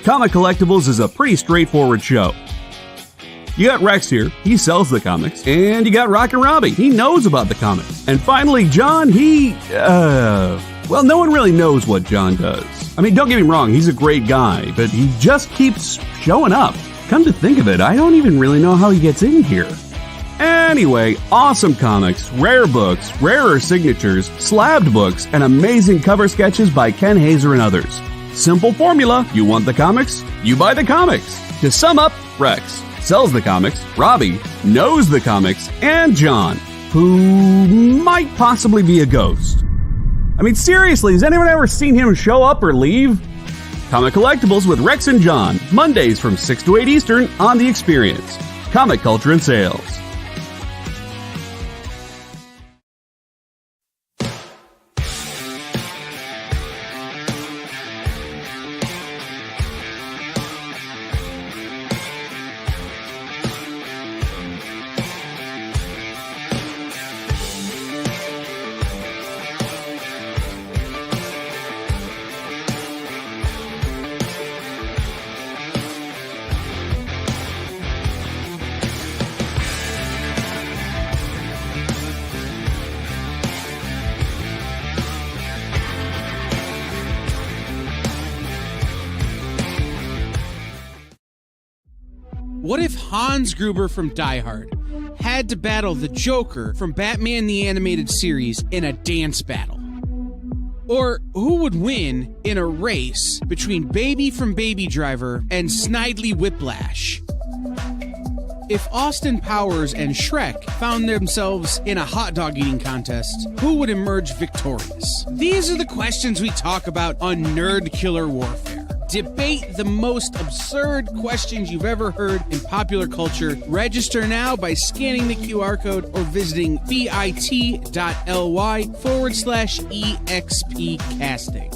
Comic Collectibles is a pretty straightforward show. You got Rex here, he sells the comics, and you got Rockin' Robbie, he knows about the comics. And finally, John, well, no one really knows what John does. I mean, don't get me wrong, he's a great guy, but he just keeps showing up. Come to think of it, I don't even really know how he gets in here. Anyway, awesome comics, rare books, rarer signatures, slabbed books, and amazing cover sketches by Ken Hazer and others. Simple formula, you want the comics, you buy the comics. To sum up, Rex sells the comics, Robbie knows the comics, and John, who might possibly be a ghost. I mean, seriously, has anyone ever seen him show up or leave? Comic Collectibles with Rex and John, Mondays from 6 to 8 Eastern on The Experience. Comic Culture and Sales. What if Hans Gruber from Die Hard had to battle the Joker from Batman the Animated Series in a dance battle? Or who would win in a race between Baby from Baby Driver and Snidely Whiplash? If Austin Powers and Shrek found themselves in a hot dog eating contest, who would emerge victorious? These are the questions we talk about on Nerd Killer Warfare. Debate the most absurd questions you've ever heard in popular culture. Register now by scanning the QR code or visiting bit.ly/EXP casting.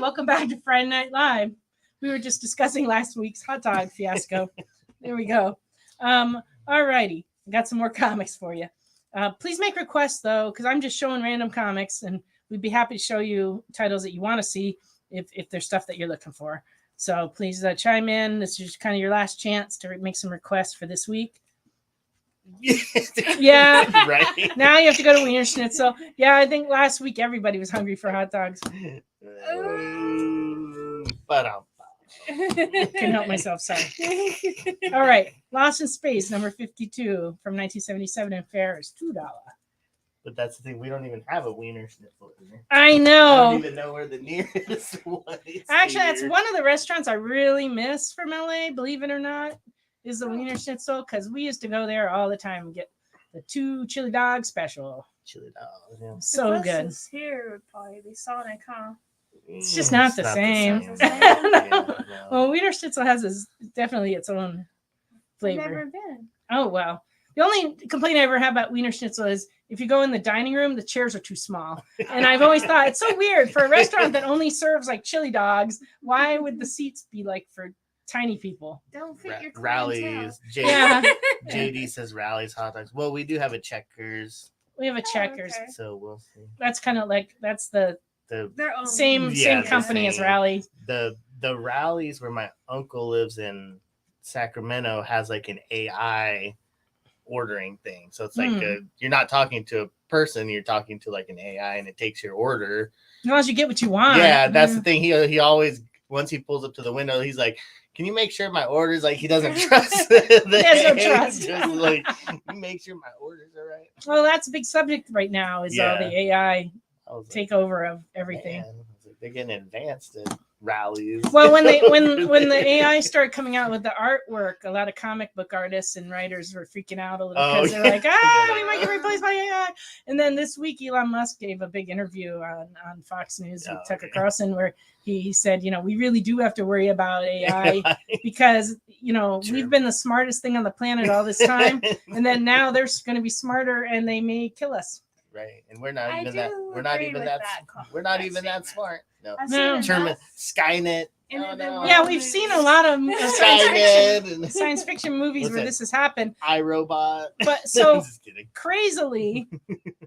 Welcome back to Friday Night Live. We were just discussing last week's hot dog fiasco. There we go. All righty. Got some more comics for you. Please make requests, though, because I'm just showing random comics, and we'd be happy to show you titles that you want to see if there's stuff that you're looking for. So please chime in. This is kind of your last chance to make some requests for this week. Yeah. Right. Now you have to go to Wiener Schnitzel. Yeah, I think last week everybody was hungry for hot dogs. Can't help myself, sorry. All right. Lost in Space, number 52 from 1977 in Ferris, $2. But that's the thing, we don't even have a Wiener Schnitzel here. I know. I don't even know where the nearest one is. Actually, that's one of the restaurants I really miss from LA, believe it or not, is the Wiener Schnitzel, because we used to go there all the time and get the 2 chili dog special. Chili dog, yeah. So good. Here would probably be Sonic, huh? It's just not the same. No. Well, Wiener Schnitzel has definitely its own flavor. I've never been. Oh, well. The only complaint I ever had about Wiener Schnitzel is if you go in the dining room, the chairs are too small. And I've always thought it's so weird for a restaurant that only serves like chili dogs. Why would the seats be like for tiny people? Don't fit your Rallies. JD says Rallies hot dogs. Well, we do have a Checkers. We have a Checkers. Okay. So we'll see. That's kind of like that's the Their own. same company as Rallies. The Rallies where my uncle lives in Sacramento has like an AI ordering thing. So it's like you're not talking to a person, you're talking to like an AI, and it takes your order. As long as you get what you want. Yeah, that's the thing. He always, once he pulls up to the window, he's like, "Can you make sure my orders?" Like he doesn't trust. He has no trust. Just like, make sure my orders are right. Well, that's a big subject right now. Is all the AI like, takeover of everything. Man, they're getting advanced at Rallies. Well, when the AI started coming out with the artwork, a lot of comic book artists and writers were freaking out a little because they're like, we might get replaced by AI. And then this week, Elon Musk gave a big interview on Fox News with Tucker Carlson where he said, we really do have to worry about AI because, we've been the smartest thing on the planet all this time. And then now they're going to be smarter and they may kill us. Right, and we're not even that. We're not even that. We're not even that smart. No. Skynet. Yeah, we've seen a lot of science fiction movies where this has happened. iRobot. But so crazily,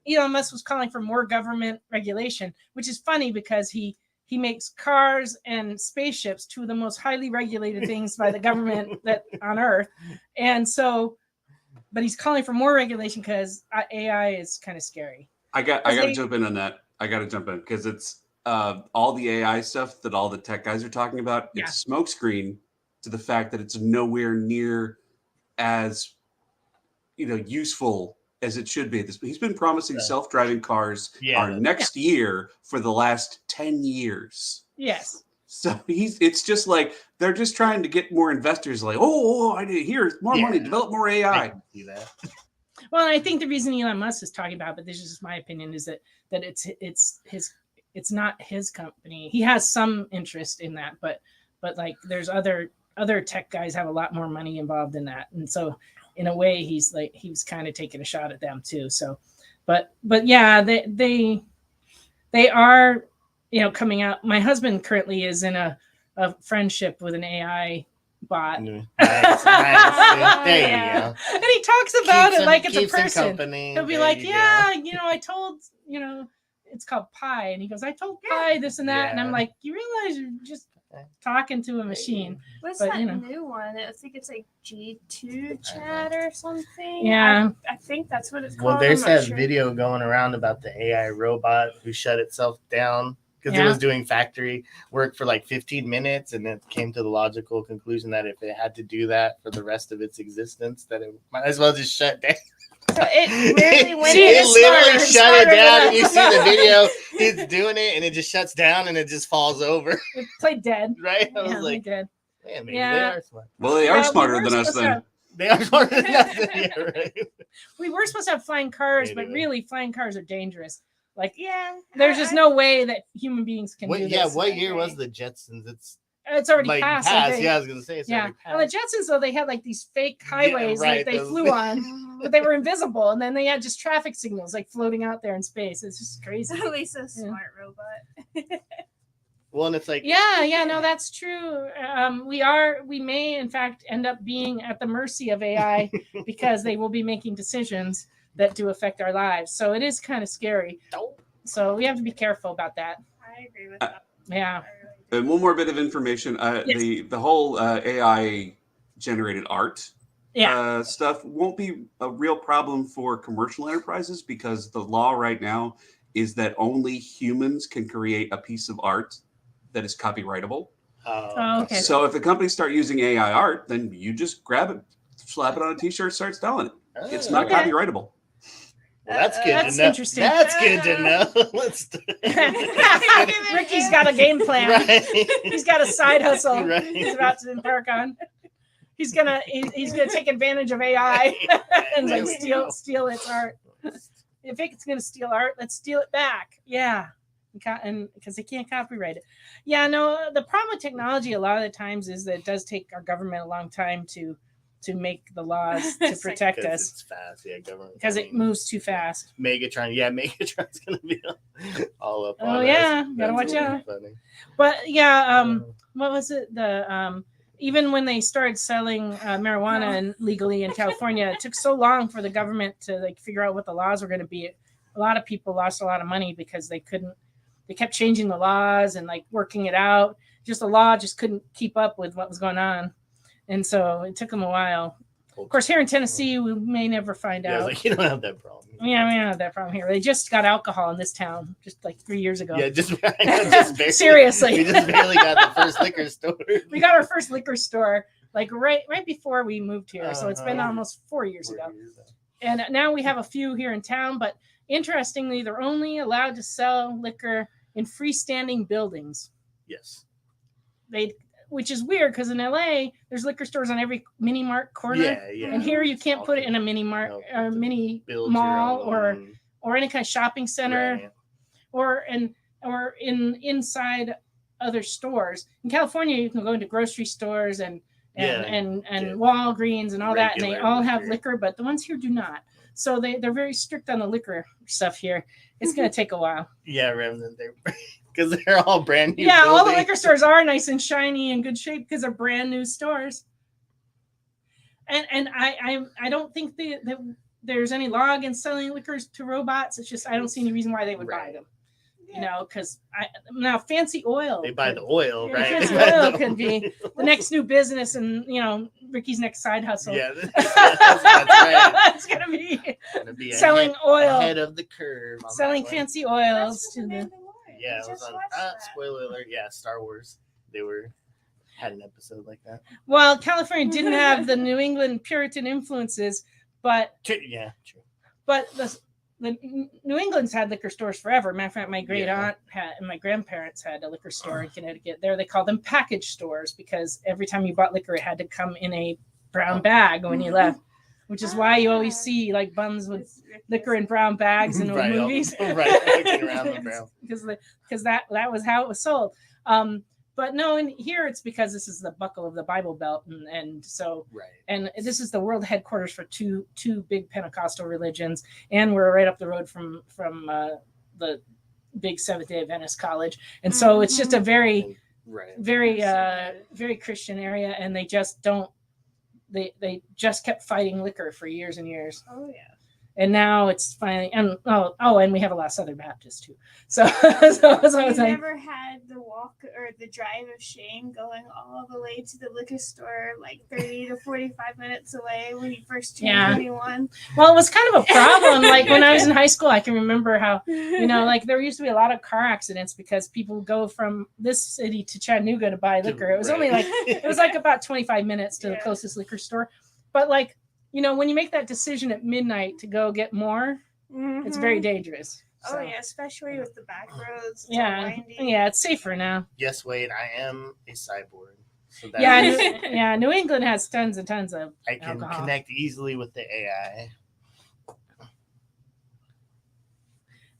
Elon Musk was calling for more government regulation, which is funny because he makes cars and spaceships, two of the most highly regulated things by the government that on Earth, and so. But he's calling for more regulation because AI is kind of scary. I got to jump in on that. I got to jump in because it's all the AI stuff that all the tech guys are talking about. It's smokescreen to the fact that it's nowhere near as useful as it should be. He's been promising self-driving cars are next year for the last 10 years. Yes. So it's just like they're just trying to get more investors. Like, I need here's more money, develop more AI. I can see that. Well, I think the reason Elon Musk is talking about, but this is just my opinion, is that it's not his company. He has some interest in that, but like there's other tech guys have a lot more money involved in that, and so in a way he was kind of taking a shot at them too. So, but yeah, they are. Coming out. My husband currently is in a friendship with an AI bot. Nice. There you go. And he talks about it like it's a person. He'll be like, I told, it's called Pi. And he goes, I told Pi this and that. Yeah. And I'm like, you realize you're just talking to a machine. What's that new one? I think it's like G2 chat or something. Yeah. I think that's what it's called. Well, there's that video going around about the AI robot who shut itself down. Because it was doing factory work for like 15 minutes, and it came to the logical conclusion that if it had to do that for the rest of its existence, that it might as well just shut down. So it really went. It literally shut it down, and you see the video. It's doing it, and it just shuts down, and it just falls over. It played dead. Right? I was like, dead. Man, maybe they are smart. Well, they are smarter than us then. They are smarter than us. Yeah, right. We were supposed to have flying cars, but really, flying cars are dangerous. Like, there's just no way that human beings can do this. Yeah, what year was the Jetsons? It's already passed. I was going to say it's already passed. Well, the Jetsons, though, they had like these fake highways that they flew on, but they were invisible. And then they had just traffic signals like floating out there in space. It's just crazy. At least a smart robot. Well, and it's like... no, that's true. We may, in fact, end up being at the mercy of AI because they will be making decisions that do affect our lives. So it is kind of scary. So we have to be careful about that. I agree with that. Yeah. And one more bit of information. The whole AI generated art stuff won't be a real problem for commercial enterprises because the law right now is that only humans can create a piece of art that is copyrightable. Oh, okay. So if the companies start using AI art, then you just grab it, slap it on a t-shirt, start selling it. It's not copyrightable. Well, that's good to know. Interesting. That's good to know. Ricky's got a game plan. Right. He's got a side hustle. Right. He's about to embark on. He's gonna take advantage of AI and like steal its art. If it's gonna steal art, let's steal it back. Yeah, and because they can't copyright it. Yeah, no. The problem with technology a lot of the times is that it does take our government a long time to to make the laws to protect us. It's fast, yeah, government. Because it moves too fast. Megatron's gonna be all up on us. Oh yeah, gotta watch out. Funny. But what was it? The even when they started selling marijuana and legally in California, it took so long for the government to like figure out what the laws were going to be. A lot of people lost a lot of money because they kept changing the laws and like working it out. Just the law just couldn't keep up with what was going on. And so it took them a while. Of course, here in Tennessee, we may never find out. Like, you don't have that problem. Yeah, we don't have that problem here. They just got alcohol in this town just like 3 years ago. Yeah, just barely. Seriously. We just barely got the first liquor store. We got our first liquor store like right before we moved here. So it's been almost 4 years ago. And now we have a few here in town. But interestingly, they're only allowed to sell liquor in freestanding buildings. Yes. Which is weird because in LA, there's liquor stores on every mini mart corner. Yeah. And here you can't put it in a mini mart or mini mall or any kind of shopping center or inside other stores. In California, you can go into grocery stores and Walgreens and all that, and they all have liquor, but the ones here do not. So they're very strict on the liquor stuff here. It's going to take a while. Yeah, because they're all brand new. Yeah, all the liquor stores are nice and shiny and good shape because they're brand new stores. And I don't think that there's any law against selling liquors to robots. It's just I don't see any reason why they would buy them. You know, because now fancy oil. They buy the oil, right? Fancy oil could be the next new business, and Ricky's next side hustle. Yeah, that's right. It's gonna be selling oil ahead of the curve. Selling fancy oils to the. Yeah, it was on. Spoiler alert! Yeah, Star Wars. They had an episode like that. Well, California didn't have the New England Puritan influences, but yeah, true. But the New England's had liquor stores forever. Matter of fact, my great aunt had and my grandparents had a liquor store in Connecticut. There, they called them package stores because every time you bought liquor, it had to come in a brown bag when you left. Which is why you always see like buns with liquor in brown bags in old movies. Right, looking around the brown. Because that was how it was sold. But no, in here it's because this is the buckle of the Bible Belt, and so and this is the world headquarters for two big Pentecostal religions, and we're right up the road from the big Seventh-day Adventist college, and so it's just a very Christian area, and they just don't. They just kept fighting liquor for years and years. Oh yeah. And now it's finally and we have a lot of Southern Baptists too. So I was like, never had the walk or the drive of shame going all the way to the liquor store like 30 to 45 minutes away when you first turned 21. Well, it was kind of a problem. Like when I was in high school, I can remember how like there used to be a lot of car accidents because people go from this city to Chattanooga to buy liquor. It was only like about 25 minutes to the closest liquor store, but like. When you make that decision at midnight to go get more, it's very dangerous. So. Oh, yeah, especially with the back roads. Yeah, it's safer now. Yes, Wade, I am a cyborg. So New England has tons and tons of alcohol. Connect easily with the AI.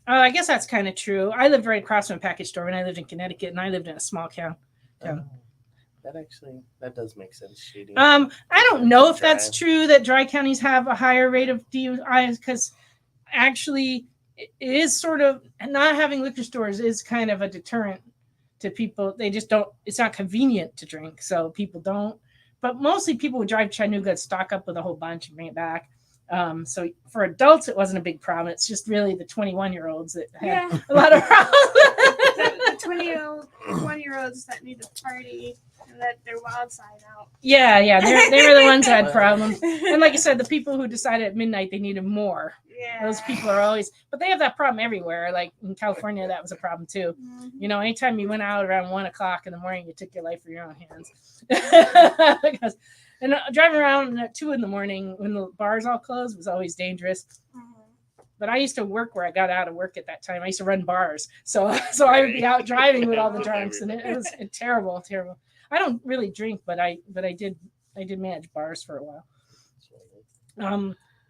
I guess that's kind of true. I lived right across from a package store when I lived in Connecticut, and I lived in a small town. That does make sense. Shady. I don't know if that's true that dry counties have a higher rate of DUIs because actually it is sort of not having liquor stores is kind of a deterrent to people. They just don't. It's not convenient to drink, so people don't. But mostly people would drive Chattanooga, stock up with a whole bunch and bring it back. So for adults, it wasn't a big problem. It's just really the 21-year-olds that had a lot of problems. The 21-year-olds that need to party and let their wild side out. Yeah, they were the ones that had problems. And like I said, the people who decided at midnight they needed more. Yeah. Those people are always, but they have that problem everywhere. Like in California, that was a problem too. Mm-hmm. Anytime you went out around 1 o'clock in the morning, you took your life in your own hands. And driving around at 2 a.m. when the bars all closed was always dangerous. Mm-hmm. But I used to work where I got out of work at that time. I used to run bars. So I would be out driving with all the drunks, and it was terrible. I don't really drink, but I did manage bars for a while.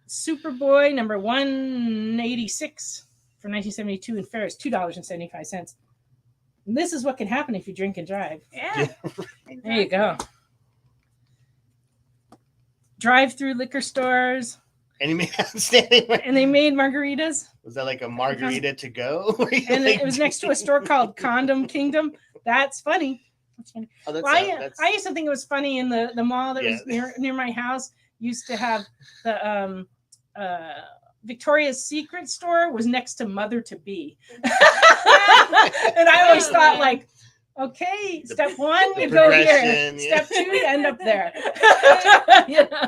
Superboy number 186 for 1972 in Ferris, $2.75. And this is what can happen if you drink and drive. Yeah. There you go. drive-through liquor stores. And he made outstanding. And they made margaritas. Was that like a margarita to go? And it was next to a store called Condom Kingdom. That's funny. Oh, that's, I used to think it was funny in the mall that was near my house. Used to have the Victoria's Secret store was next to Mother to Be. And I always thought like, okay, step one, you go here. Step two, you end up there. Yeah,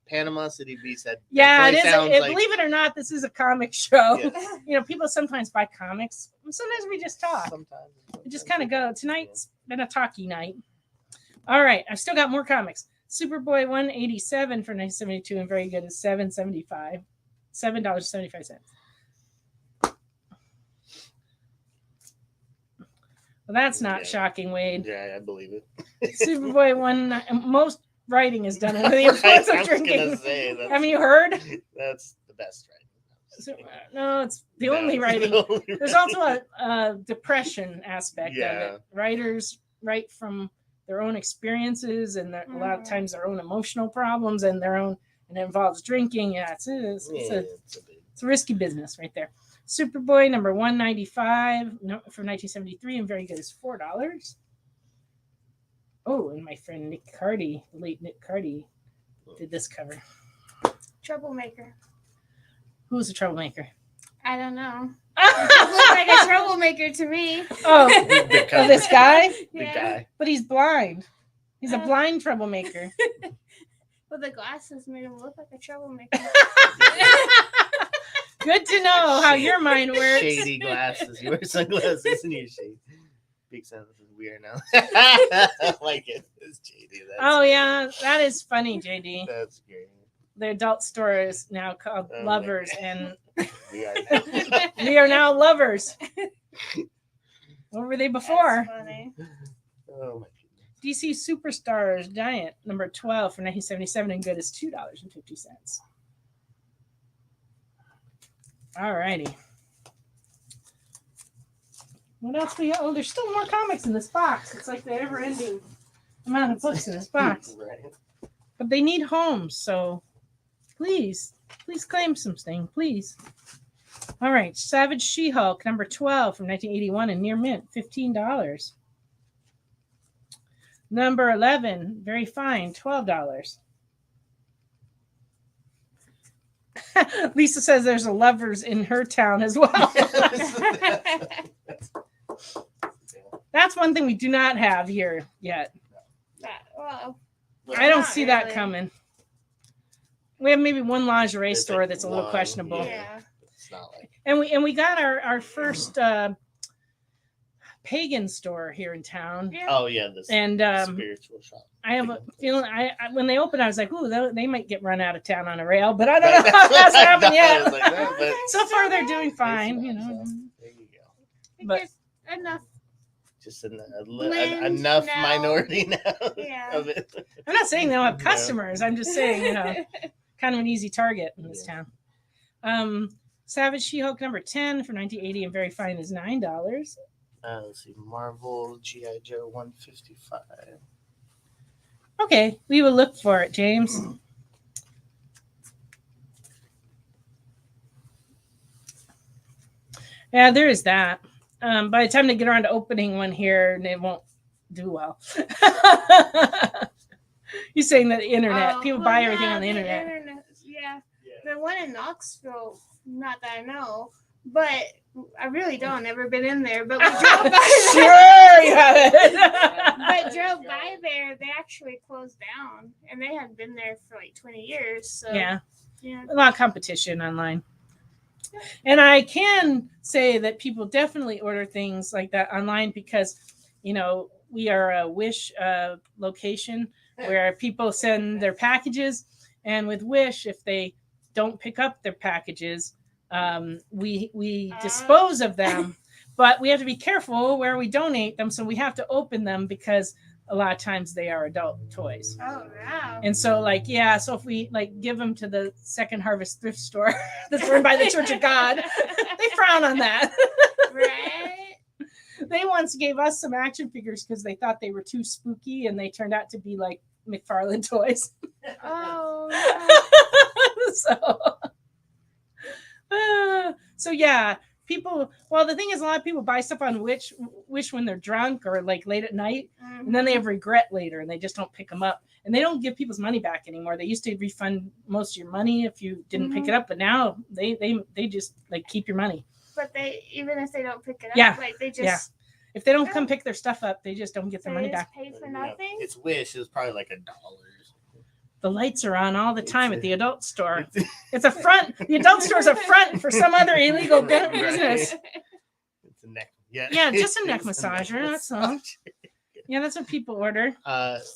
Panama City Beast. Yeah, it is. Believe it or not, this is a comic show. Yeah. People sometimes buy comics. Sometimes we just talk. Sometimes we just kind of go. Tonight's been a talky night. All right, I've still got more comics. Superboy 187 for 1972 and very good is $7.75. $7.75. Well, that's not shocking, Wade. Yeah, I believe it. Superboy most writing is done under the influence of drinking. Haven't you heard? That's the best writing. No, it's the only writing. There's also a depression aspect of it. Writers write from their own experiences and a lot of times their own emotional problems and it involves drinking. Yeah, it's a risky business right there. Superboy number 195 from 1973 and very good is $4. Oh, and my friend Nick Cardy, the late Nick Cardy, did this cover. Troublemaker. Who's a troublemaker? I don't know. It looks like a troublemaker to me. Oh, this guy? The guy. But he's blind. He's a blind troublemaker. Well, the glasses made him look like a troublemaker. Good to know how your mind works. Shady glasses. You wear sunglasses and you shade. Big sense is weird now. I like it. It's JD. Yeah, that is funny, JD. That's great. The adult store is now called Lovers, and we are now Lovers. What were they before? That's funny. Oh my goodness. DC Superstars Giant number 12 for 1977 and good is $2.50. All righty. What else we have? Oh, there's still more comics in this box. It's like the ever-ending amount of books in this box. Right. But they need homes, so please claim something, please. All right, Savage She-Hulk, number 12 from 1981 and near mint, $15. Number 11, very fine, $12. Lisa says there's a Lovers in her town as well. That's one thing we do not have here yet. I don't see that coming. We have maybe one lingerie store that's a little questionable. Yeah. It's not like... And we got our first pagan store here in town. Yeah. Oh yeah, the spiritual shop. I have a feeling when they opened, I was like, "Ooh, they might get run out of town on a rail," but I don't know if that's happened yet. But so far, they're doing fine, There you go. But enough. Just enough minority now. Yeah. Of it. I'm not saying they don't have customers. I'm just saying, kind of an easy target in this town. Savage She-Hulk number 10 for 1980 and very fine is $9. Let's see, Marvel G.I. Joe 155. Okay, we will look for it, James. Yeah, there is that. By the time they get around to opening one here, they won't do well. You're saying that the internet, people buy everything on the internet. Yeah. The one in Knoxville, not that I know, but I really don't. Never been in there, but we drove by there. Sure, you haven't. But drove by there. They actually closed down, and they hadn't been there for like 20 years. So yeah, a lot of competition online. And I can say that people definitely order things like that online because, we are a Wish location where people send their packages. And with Wish, if they don't pick up their packages, we dispose of them. But we have to be careful where we donate them. So we have to open them because a lot of times they are adult toys. Oh, wow. And so so if we give them to the Second Harvest thrift store that's run by the Church of God, they frown on that. Right. They once gave us some action figures because they thought they were too spooky and they turned out to be like McFarlane toys. Oh. So yeah, people. Well, the thing is, a lot of people buy stuff on Wish when they're drunk or like late at night, and then they have regret later, and they just don't pick them up, and they don't give people's money back anymore. They used to refund most of your money if you didn't pick it up, but now they just like keep your money. But they, even if they don't pick it up, like they just. Yeah. If they don't come pick their stuff up, they just don't get their money back. Pay for nothing. It's Wish. It was probably like $1. The lights are on all the time at the adult store. It's a front. The adult store is a front for some other illegal business. It's a neck. Yeah. Yeah, just a neck massager. That's all. Yeah, that's what people order.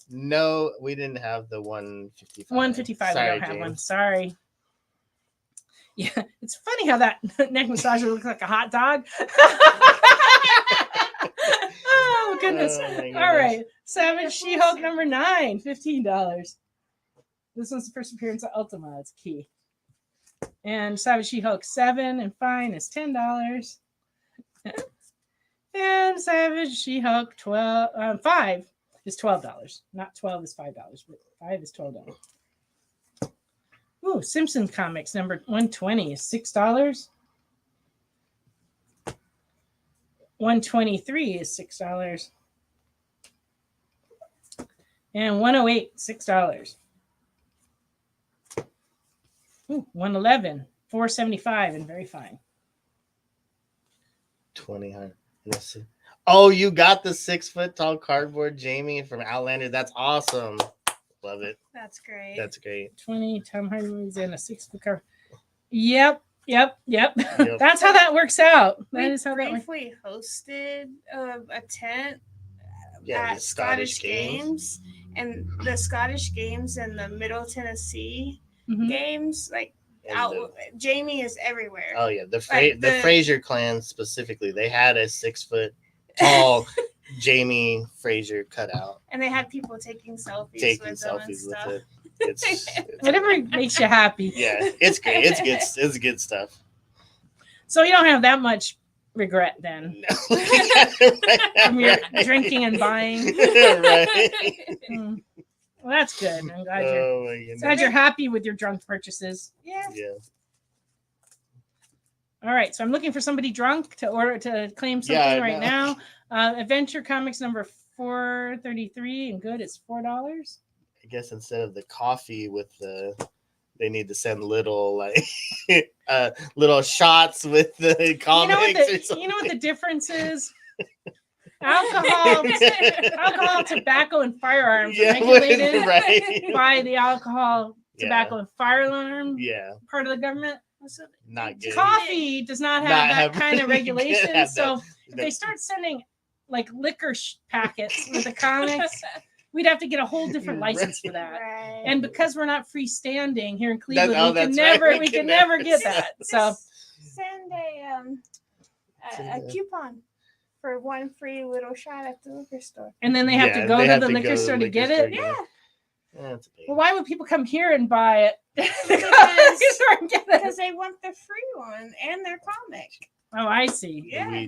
No, we didn't have the 155. 155. We don't have one. Sorry. Yeah, it's funny how that neck massager looks like a hot dog. Oh goodness. All right, Savage She-Hulk number 9, $15. This one's the first appearance of Ultima. It's key. And Savage She-Hulk 7 and Fine is $10. And Savage She-Hulk 5 is $12. Not 12 is $5, but 5 is $12. Ooh, Simpsons comics number 120 is $6. 123 is $6. And 108, $6. Ooh, 111, $4.75 and very fine. 20. Let's see. Oh, you got the 6-foot tall cardboard Jamie from Outlander. That's awesome. Love it. That's great. That's great. 20 Tom Hardy's in a 6-foot car. Yep. That's how that works out. That is how that works. We hosted a tent at Scottish Games, and the Scottish Games and the Middle Tennessee games, like Jamie is everywhere. Oh yeah, the Fraser clan specifically, they had a 6-foot tall Jamie Fraser cutout, and they had people taking selfies with it. It's whatever makes you happy. Yeah, it's great. It's good stuff. So you don't have that much regret then. No. From your drinking and buying. Right. Well, that's good. I'm glad you're happy with your drunk purchases. Yeah. All right, so I'm looking for somebody drunk to claim something right now. Adventure Comics number 433 and good. It's $4. I guess instead of the coffee with they need to send little little shots with the comics. You know what the difference is? Alcohol, tobacco, and firearms are regulated by the alcohol, tobacco, and firearm part of the government. Not good. Coffee does not have that kind of regulation. So if they start sending like liquor packets with the comics, we'd have to get a whole different license for that. Right. And because we're not freestanding here in Cleveland, we can never get that. So send a coupon for one free little shot at the liquor store. And then they have to go to the liquor store to get it? Yeah. Well, why would people come here and buy it? Because they want the free one and their comic. Oh, I see. Yeah.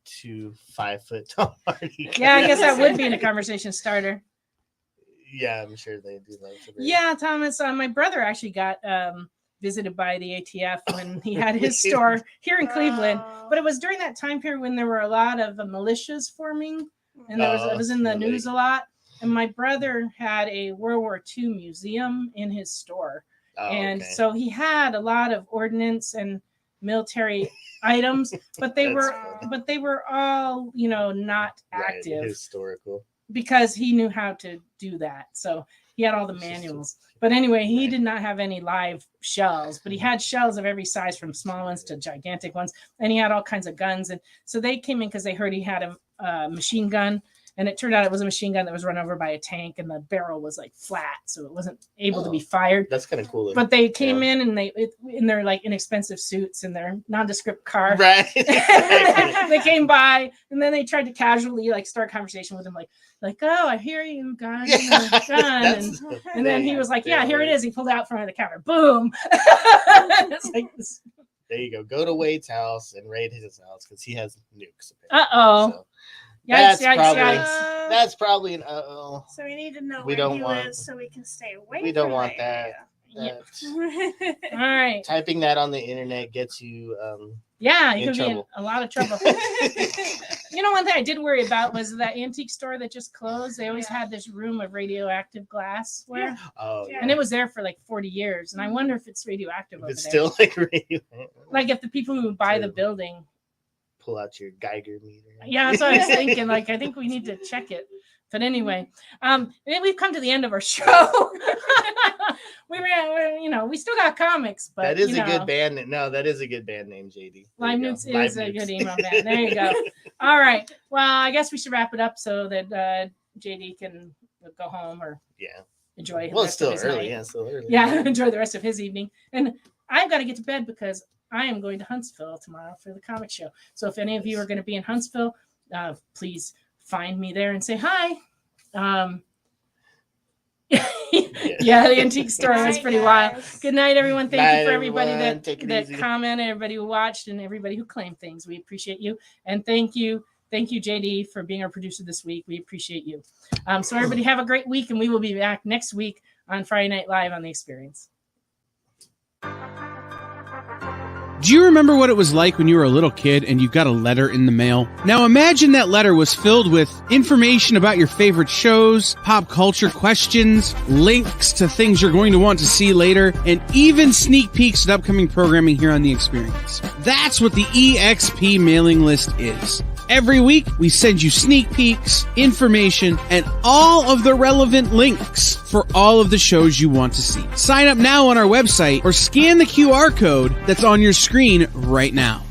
2 5-foot tall party. Yeah, I guess that would be a conversation starter. Yeah, I'm sure they do that. Yeah, Thomas, my brother actually got visited by the ATF when he had his store here in Cleveland. But it was during that time period when there were a lot of militias forming, and it was in the news a lot. And my brother had a World War II museum in his store. So he had a lot of ordnance and military items, but they were all, not active. Historical. Because he knew how to do that. So he had all the manuals. But anyway, he did not have any live shells, but he had shells of every size from small ones to gigantic ones. And he had all kinds of guns. And so they came in because they heard he had a machine gun. And it turned out it was a machine gun that was run over by a tank, and the barrel was like flat, so it wasn't able to be fired. That's kind of cool. But they came in and in their like inexpensive suits and their nondescript car. Right. They came by, and then they tried to casually like start a conversation with him, like, oh, I hear you, gun. And then he was like, yeah, here it is. He pulled out from the counter. Boom. It's like this. There you go. Go to Wade's house and raid his house because he has nukes. Uh-oh. So, That's probably an uh-oh. So we need to know We where don't he want- lives so we can stay away. We don't from want the that. area. All right. Typing that on the internet gets you Yeah, you in could be in trouble. a lot of trouble. You know, one thing I did worry about was that antique store that just closed. They always had this room of radioactive glassware, Oh, Yeah. and it was there for like 40 years. And I wonder if it's radioactive over It's there. still like radio. Like if the people who buy the building. Pull out your Geiger meter. Yeah, that's what I was thinking. Like, I think we need to check it. But anyway, we've come to the end of our show. We still got comics, but That is a good band name. No, that is a good band name, JD. There Live you go. Newts Live is a Newts. good email band. There you go. All right. Well, I guess we should wrap it up so that JD can go home or enjoy. Well, it's still early. Night. Yeah, it's still early. Yeah, enjoy the rest of his evening. And I've got to get to bed because I am going to Huntsville tomorrow for the comic show. So if any of you are going to be in Huntsville, please find me there and say hi. Yeah, the antique store was pretty wild. Good night, everyone. Thank you for everybody that commented, everybody who watched, and everybody who claimed things. We appreciate you. And thank you, JD, for being our producer this week. We appreciate you. So everybody have a great week, and we will be back next week on Friday Night Live on The Experience. Do you remember what it was like when you were a little kid and you got a letter in the mail? Now imagine that letter was filled with information about your favorite shows, pop culture questions, links to things you're going to want to see later, and even sneak peeks at upcoming programming here on The Experience. That's what the EXP mailing list is. Every week, we send you sneak peeks, information, and all of the relevant links for all of the shows you want to see. Sign up now on our website or scan the QR code that's on your screen right now.